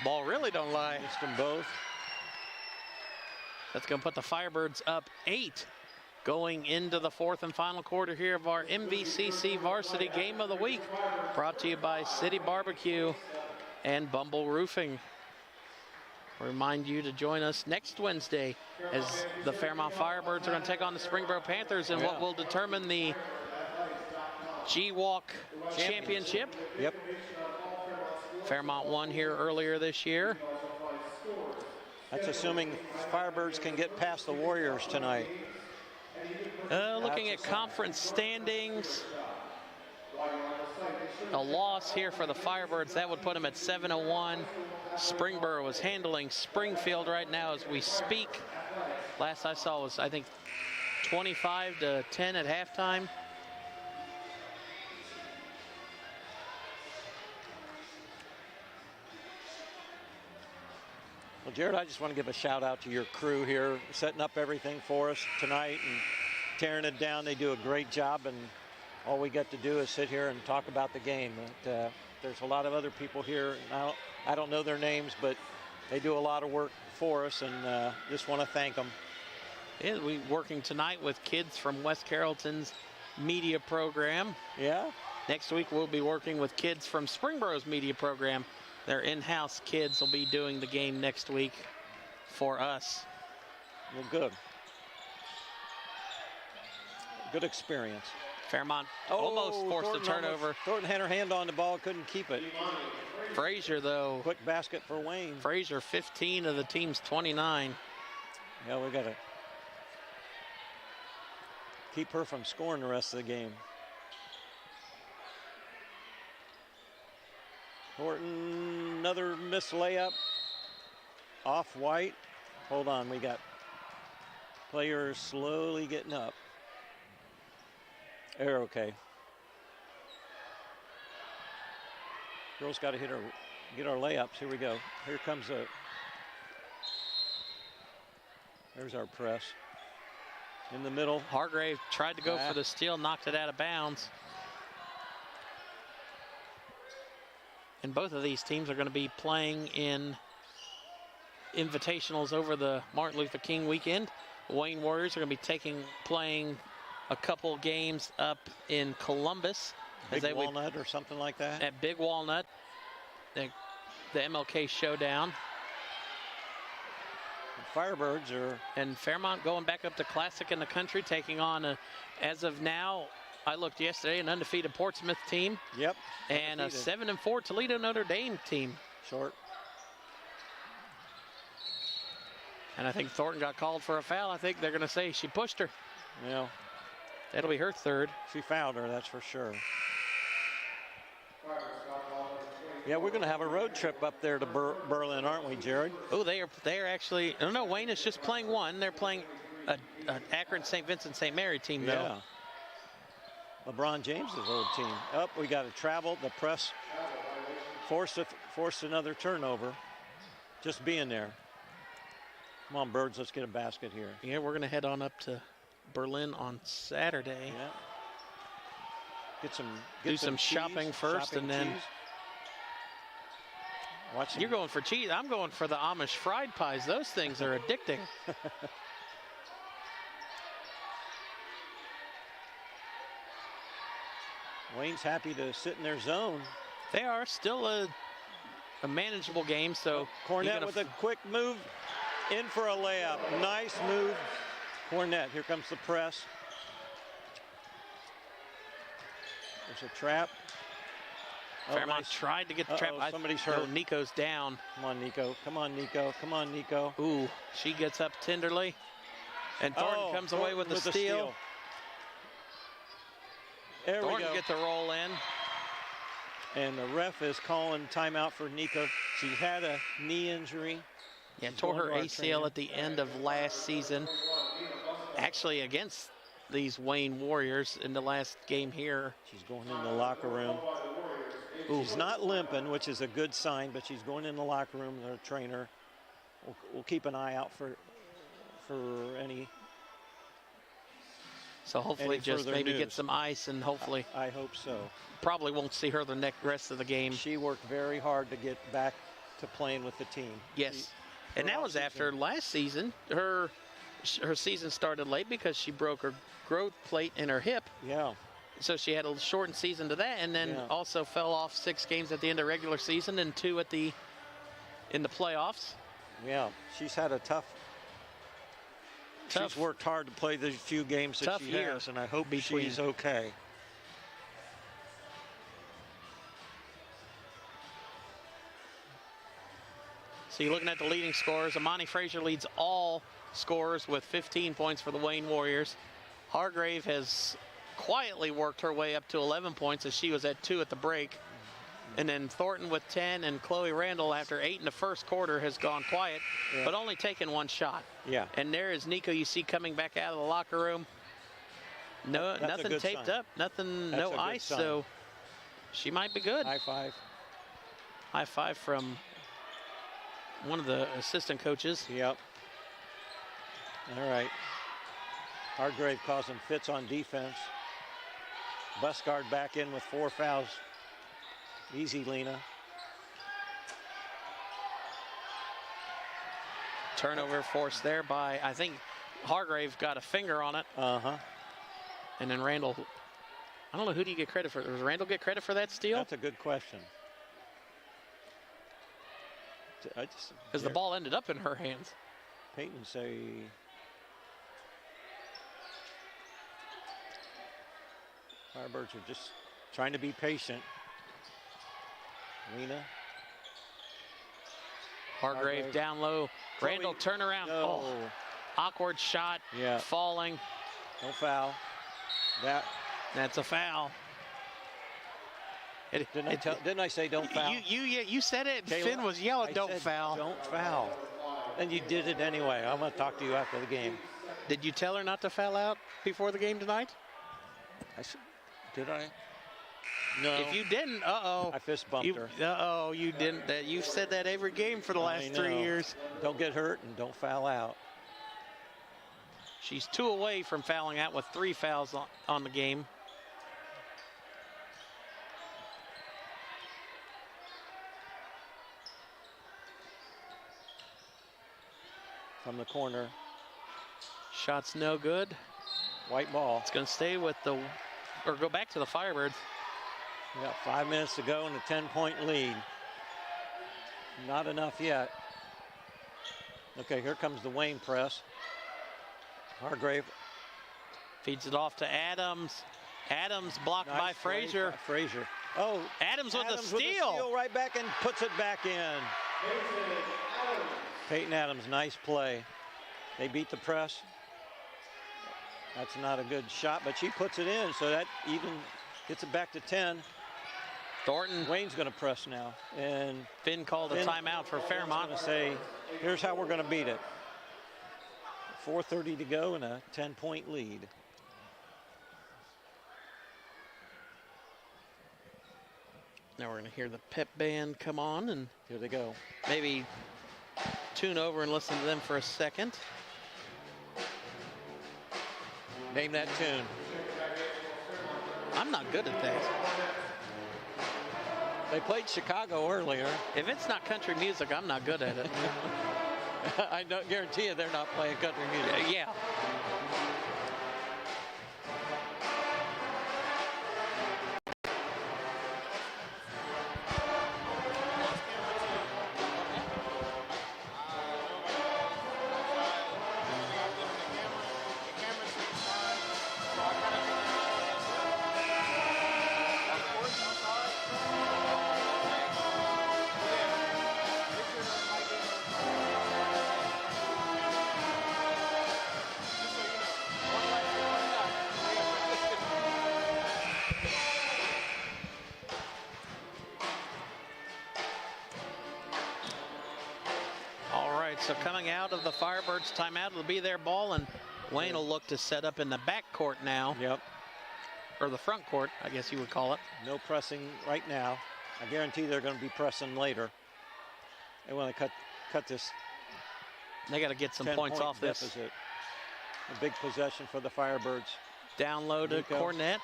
Ball really don't lie. Missed them both. That's going to put the Firebirds up 8 going into the 4th and final quarter here of our MVCC Varsity Game of the Week. Brought to you by City Barbecue and Bumble Roofing. Remind you to join us next Wednesday as the Fairmont Firebirds are going to take on the Springboro Panthers in what will determine the G-Walk Championship. Yep. Fairmont won here earlier this year. That's assuming Firebirds can get past the Warriors tonight. Looking at conference standings, a loss here for the Firebirds, that would put them at 7-1. Springboro is handling Springfield right now as we speak. Last I saw was, I think, 25-10 at halftime. Well, Jared, I just want to give a shout out to your crew here, setting up everything for us tonight and tearing it down. They do a great job, and all we get to do is sit here and talk about the game. But, there's a lot of other people here. I don't know their names, but they do a lot of work for us, and just want to thank them. Yeah, we're working tonight with kids from West Carrollton's media program. Yeah. Next week we'll be working with kids from Springboro's media program. Their in-house kids will be doing the game next week for us. Well, good. Good experience. Fairmont almost forced a turnover. Thornton had her hand on the ball, couldn't keep it. Frazier, though. Quick basket for Wayne. Frazier, 15 of the team's 29. Yeah, we got to keep her from scoring the rest of the game. Thornton, another missed layup. Off White. Hold on, we got players slowly getting up. They're okay. Girls got to get our layups. Here we go. Here comes there's our press. In the middle. Hargrave tried to go for the steal, knocked it out of bounds. And both of these teams are going to be playing in invitationals over the Martin Luther King weekend. Wayne Warriors are going to be playing a couple games up in Columbus. Big Walnut or something like that? At Big Walnut, the MLK Showdown. Firebirds are... And Fairmont going back up to Classic in the Country, taking on, as of now, I looked yesterday, an undefeated Portsmouth team. Yep. And undefeated. A 7-4 Toledo Notre Dame team. Short. And I think Thornton got called for a foul. I think they're going to say she pushed her. Yeah. That'll be her third. She fouled her, that's for sure. Yeah, we're going to have a road trip up there to Berlin, aren't we, Jared? Oh, they are actually. No, Wayne is just playing one. They're playing an Akron St. Vincent St. Mary team, though. Yeah. LeBron James's old team. Up, we got to travel. The press forced another turnover. Just being there. Come on, Birds, let's get a basket here. Yeah, we're going to head on up to Berlin on Saturday. Yeah. Do some shopping first, and then you're going for cheese. I'm going for the Amish fried pies. Those things are addicting. Wayne's happy to sit in their zone. They are still a manageable game. So Cornett with a quick move. In for a layup. Nice move, Cornett. Here comes the press. There's a trap. Oh, Fairmont nice. tried to get the trap. Somebody's No, hurt. Nico's down. Come on, Nico. Come on, Nico. Come on, Nico. Ooh, she gets up tenderly. And Thornton comes away with the steal. There we Thornton go. gets the roll in. And the ref is calling timeout for Nico. She had a knee injury. Yeah, She's tore going her to our ACL trainer. at the end of last season. Actually, against these Wayne Warriors in the last game here. She's going in the locker room. She's not limping, which is a good sign, but she's going in the locker room. Their trainer. We'll keep an eye out for any. So hopefully just further maybe get news. some ice and hopefully I hope so. probably won't see her the rest of the game. She worked very hard to get back to playing with the team. Yes. And her that was off after season. last season. Her season started late because she broke her growth plate in her hip. Yeah. So she had a shortened season to that, and then Yeah. also fell off 6 games at the end of regular season and 2 in the playoffs. Yeah. She's had a tough. She's worked hard to play the few games that Tough she year has, and I hope between- she's okay. So you're looking at the leading scorers. Amani Frazier leads all scorers with 15 points for the Wayne Warriors. Hargrave has quietly worked her way up to 11 points as she was at 2 at the break. And then Thornton with 10, and Chloe Randall after 8 in the first quarter has gone quiet, but only taken 1 shot. Yeah. And there is Nico, you see coming back out of the locker room. No, That's a nothing good taped sign. up, nothing, That's a no good ice, sign. so she might be good. High five. High five from one of the assistant coaches. Yep. All right. Hargrave causing fits on defense. Busgard back in with 4 fouls. Easy, Lena. Turnover forced there by, I think Hargrave got a finger on it. Uh-huh. And then Randall, I don't know, who do you get credit for? Does Randall get credit for that steal? That's a good question. I just Because the ball ended up in her hands. Peyton say Firebirds are just trying to be patient. Lena. Hargrave down low. Randall turnaround. No. Oh, awkward shot. Yeah. Falling. No foul. That's a foul. Didn't I say don't foul? You said it. Kayla, Finn was yelling, I "Don't said foul." Don't foul. And you did it anyway. I'm going to talk to you after the game. Did you tell her not to foul out before the game tonight? I said, did I? No. If you didn't, I fist bumped her. You didn't. You've said that every game for the I last 3 know. years. Don't get hurt and don't foul out. She's 2 away from fouling out with 3 fouls on the game. From the corner. Shot's no good. White ball. It's going to stay with or go back to the Firebirds. We got 5 minutes to go and a 10-point lead. Not enough yet. Okay, here comes the Wayne press. Hargrave. Feeds it off to Adams. Adams blocked Nice by play Frazier. by Frazier. Oh, Adams with the Adams with a steal. steal right back and puts it back in. Peyton Adams, nice play. They beat the press. That's not a good shot, but she puts it in, so that even gets it back to 10. Thornton. Wayne's going to press now, and Finn called a timeout for Fairmont. going to say, here's how we're going to beat it. 4:30 to go and a 10-point lead. Now we're going to hear the pep band come on and Here they go. maybe tune over and listen to them for a second. Name that tune. I'm not good at that. They played Chicago earlier. If it's not country music, I'm not good at it. I don't guarantee you they're not playing country music. Yeah. So coming out of the Firebirds timeout, it'll be their ball, and Wayne will look to set up in the back court now. Yep. Or the front court, I guess you would call it. No pressing right now. I guarantee they're going to be pressing later. They want to cut this. They got to get some points off deficit. this. A big possession for the Firebirds. Down low to Cornett.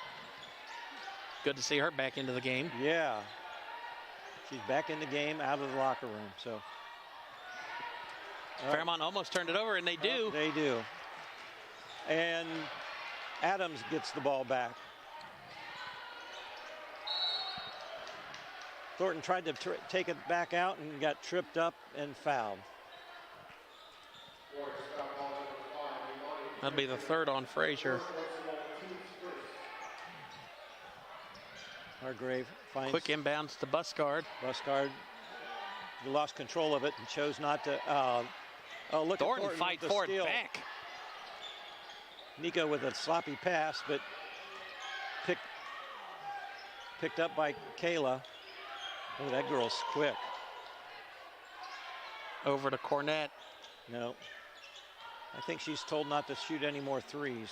Good to see her back into the game. Yeah. She's back in the game, out of the locker room. So Fairmont almost turned it over, and they do. They do. And Adams gets the ball back. Thornton tried to take it back out and got tripped up and fouled. That'll be the third on Frazier. Hargrave finds Quick inbounds to Buscard. Buscard lost control of it and chose not to. Look Thornton at fight with for the it steal. back. Nico with a sloppy pass, but picked up by Kayla. Oh, that girl's quick. Over to Cornett. No. I think she's told not to shoot any more threes.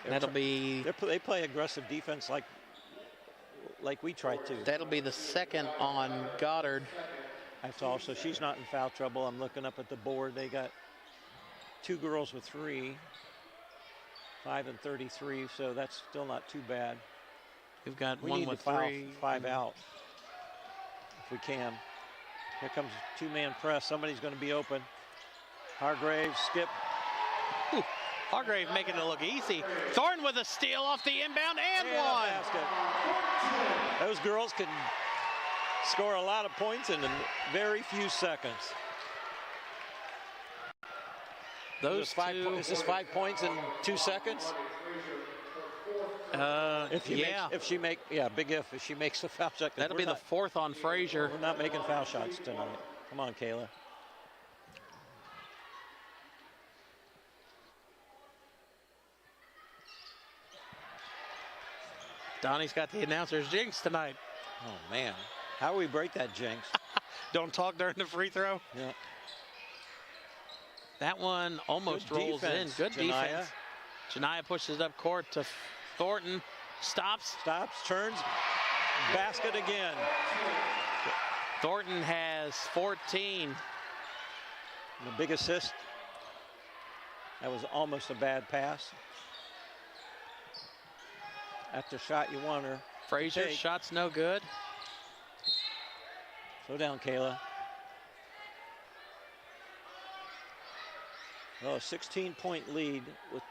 That'll be. They play aggressive defense like we try to. That'll be the second on Goddard. I saw, so she's not in foul trouble. I'm looking up at the board. They got 2 girls with 3, 5 and 33, so that's still not too bad. We've got We one need with to foul 3. 5 out if we can. Here comes a 2-man press. Somebody's going to be open. Hargrave, skip. Ooh, Hargrave making it look easy. Thornton with a steal off the inbound and a one. basket. Those girls can score a lot of points in very few seconds. Those two. Is this 5 points in 2 seconds? If she makes the foul shot. That'll be the fourth on Frazier. We're not making foul shots tonight. Come on, Kayla. Donnie's got the announcer's jinx tonight. Oh man, how do we break that jinx? Don't talk during the free throw. Yeah. That one almost rolls in. Good defense. Janiyah pushes it up court to Thornton. Stops, turns, basket again. Thornton has 14. The big assist. That was almost a bad pass. After shot you want her. Frazier's shot's no good. Slow down, Kayla. Well, a 16-point lead with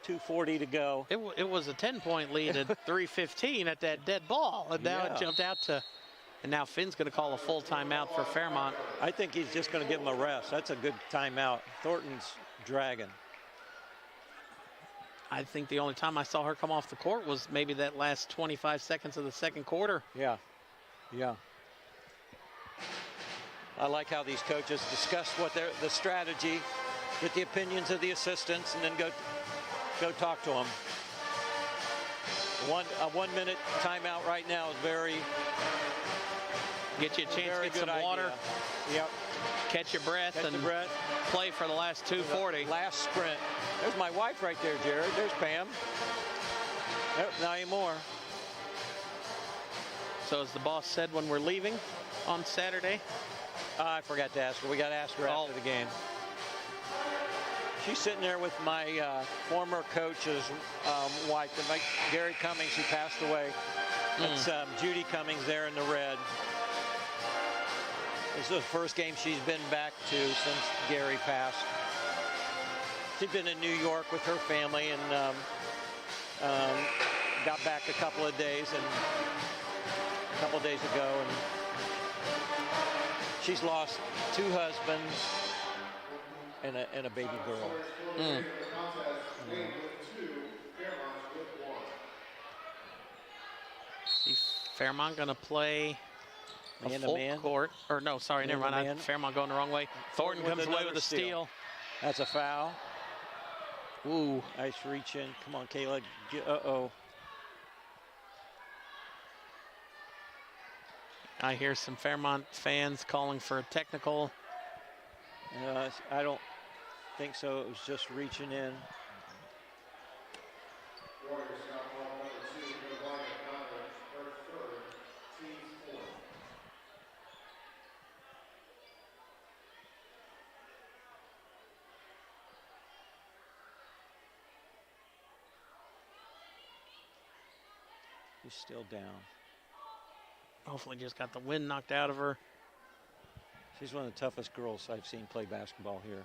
2:40 to go. It was a 10-point lead at 3:15 at that dead ball, and now it jumped out to. And now Finn's going to call a full timeout for Fairmont. I think he's just going to give him a rest. That's a good timeout. Thornton's dragging. I think the only time I saw her come off the court was maybe that last 25 seconds of the second quarter. Yeah. I like how these coaches discuss the strategy, get the opinions of the assistants, and then go talk to them. A 1 minute timeout right now is very. Get you a chance to get some water. Yep. Catch your breath and play for the last 2:40. Last sprint. There's my wife right there, Jared. There's Pam. Nope, not anymore. So as the boss said when we're leaving on Saturday. I forgot to ask her. We got to ask her after the game. She's sitting there with my former coach's wife, Gary Cummings, who passed away. That's Judy Cummings there in the red. This is the first game she's been back to since Gary passed. She's been in New York with her family and got back a couple of days ago, and she's lost 2 husbands and a baby girl. See Fairmont going to play a full court. Or no, sorry, never mind. Fairmont going the wrong way. Thornton comes away with a steal. That's a foul. Ooh. Nice reach in. Come on, Kayla. Uh-oh. I hear some Fairmont fans calling for a technical. I don't think so. It was just reaching in. He's still down. Hopefully just got the wind knocked out of her. She's one of the toughest girls I've seen play basketball here.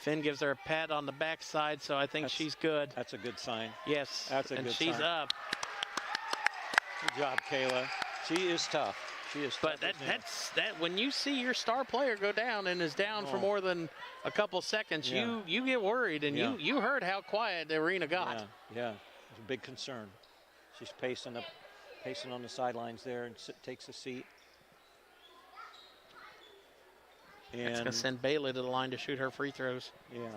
Finn gives her a pat on the backside, so I think she's good. That's a good sign. Yes, that's a and good she's sign. Up. Good job, Kayla. She is tough. She is tough. But that when you see your star player go down and is down for more than a couple seconds, you get worried, and you heard how quiet the arena got. Yeah, it's a big concern. She's pacing on the sidelines there and takes a seat. And it's going to send Bailey to the line to shoot her free throws. Yeah.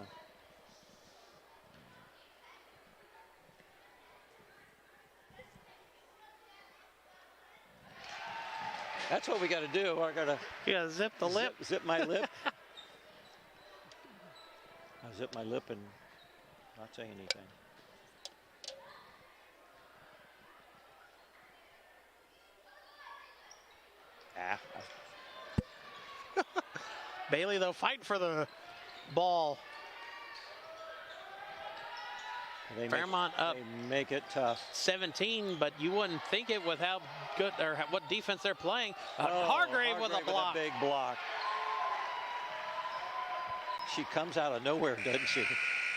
That's what we got to do. I got to zip the lip. Zip my lip. I'll zip my lip and not say anything. Bailey, though, fight for the ball. Fairmont up. They make it tough. 17, but you wouldn't think it with how good or what defense they're playing. Hargrave with a block. With a big block. She comes out of nowhere, doesn't she?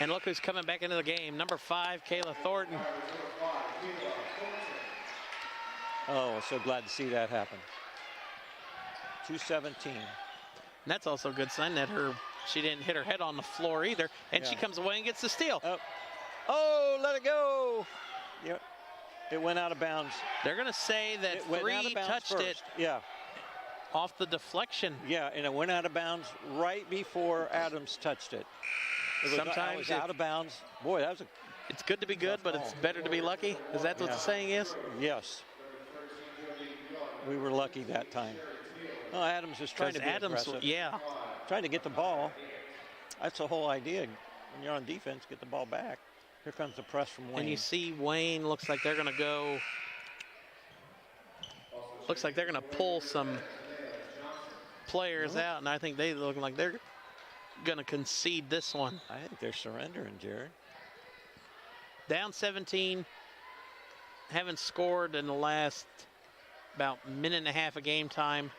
And look who's coming back into the game. Number 5, Kayla Thornton. Oh, so glad to see that happen. 217. And that's also a good sign that she didn't hit her head on the floor either. And she comes away and gets the steal. Oh, let it go. Yep. It went out of bounds. They're going to say that 3 touched it. Yeah. Off the deflection. Yeah, and it went out of bounds right before Adams touched it. Sometimes it was out of bounds. Boy, that was a. It's good to be good, but it's better to be lucky. Is that what the saying is? Yes. We were lucky that time. Well, Adams was trying to be aggressive. Trying to get the ball. That's the whole idea. When you're on defense, get the ball back. Here comes the press from Wayne. And you see Wayne looks like they're going to go. Looks like they're going to pull some players out, and I think they look like they're going to concede this one. I think they're surrendering, Jared. Down 17. Haven't scored in the last about minute and a half of game time.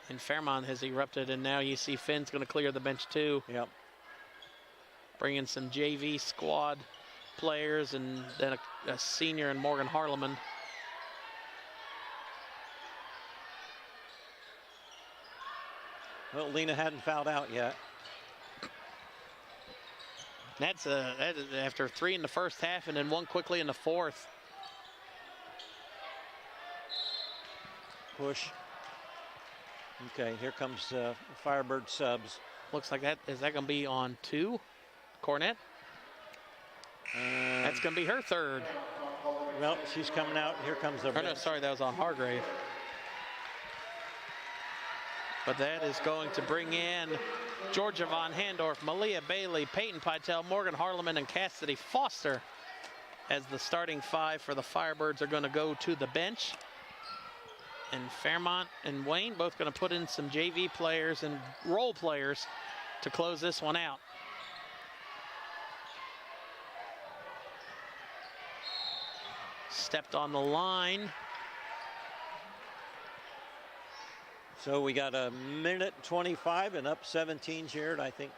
And Fairmont has erupted, and now you see Finn's going to clear the bench too. Yep. Bring in some JV squad players, and then a senior in Morgan Harleman. Well, Lena hadn't fouled out yet. That is after 3 in the first half and then 1 quickly in the fourth. Push. Okay, here comes Firebird subs. Looks like is that going to be on 2? Cornett? That's going to be her 3rd. Well, she's coming out. Here comes the. No, sorry, that was on Hargrave. But that is going to bring in Georgia Von Handorf, Malia Bailey, Peyton Pytel, Morgan Harleman, and Cassidy Foster as the starting 5 for the Firebirds are going to go to the bench. And Fairmont and Wayne both going to put in some JV players and role players to close this one out. Stepped on the line. So we got a minute 25 and up 17, Jared. I think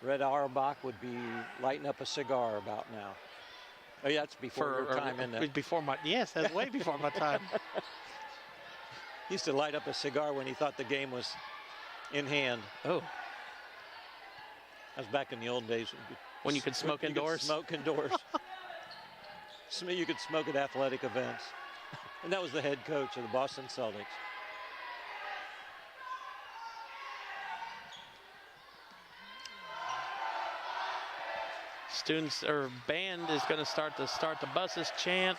Red Auerbach would be lighting up a cigar about now. Oh, yeah, that's before your time, isn't it? Before my, yes, that's way before my time. He used to light up a cigar when he thought the game was in hand. Oh. That was back in the old days. When you could smoke indoors? Smoke indoors. You could smoke at athletic events. And that was the head coach of the Boston Celtics. Students or band is going to start the buses chant.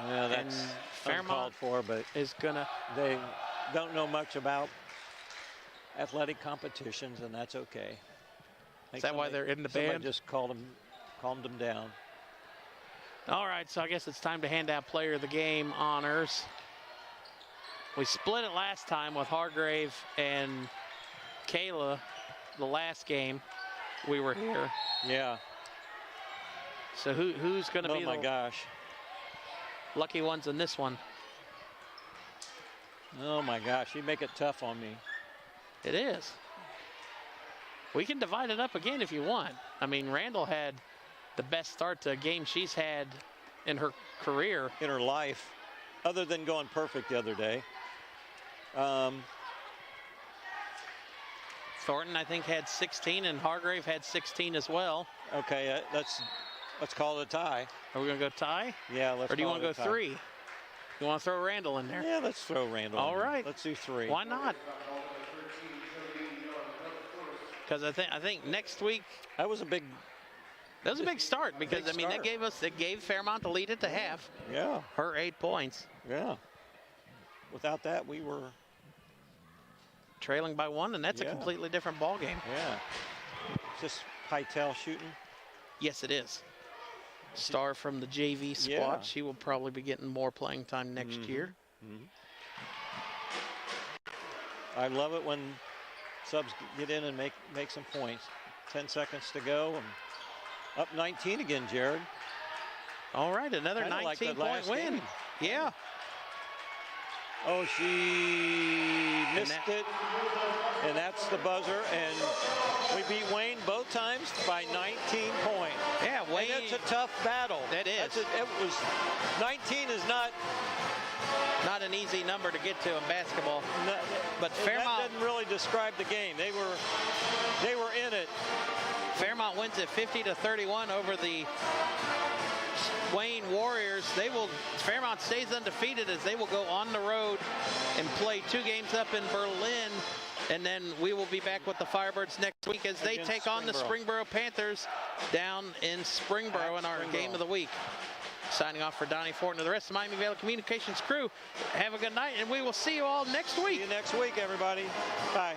Yeah, that's Fairmont uncalled for, but is gonna. they don't know much about athletic competitions, and that's okay. Is that why they're in the somebody band? Just calmed them down. All right, so I guess it's time to hand out player of the game honors. We split it last time with Hargrave and Kayla the last game we were here. Yeah. So who's going to be Oh my the gosh. lucky ones in this one? Oh my gosh, you make it tough on me. It is. We can divide it up again if you want. I mean, Randall had the best start to a game she's had in her career. In her life, other than going perfect the other day. Thornton, I think, had 16, and Hargrave had 16 as well. Okay, let's call it a tie. Are we going to go tie? Yeah, let's. Or do you call want to it go a tie. 3? You want to throw Randall in there? Yeah, let's throw Randall. All in there. right. Let's do 3. Why not? Because I think next week That was a big. that was a big start because Big I mean start. that gave Fairmont the lead at the half. Yeah. Her 8 points, Yeah. Without that, we were. trailing by 1, and that's a Yeah. completely different ball game. Yeah. It's just Pytel shooting. Yes, it is. Star from the JV squad. Yeah. She will probably be getting more playing time next year. I love it when subs get in and make some points. 10 seconds to go, and up 19 again, Jared. All right, another Kinda like the 19-point last win. game. Yeah. Oh, she missed it, and that's the buzzer. And we beat Wayne both times by 19 points. Yeah, Wayne. And that's a tough battle. That is. It was 19 is not an easy number to get to in basketball. But and Fairmont that didn't really describe the game. They were in it. Fairmont wins it 50-31 over the Wayne Warriors. Fairmont stays undefeated as they will go on the road and play 2 games up in Berlin. And then we will be back with the Firebirds next week as they Against take on the Springboro Panthers down in Springboro in our game of the week. Signing off for Donnie Fortin and the rest of the Miami Valley Communications crew. Have a good night, and we will see you all next week. See you next week, everybody. Bye.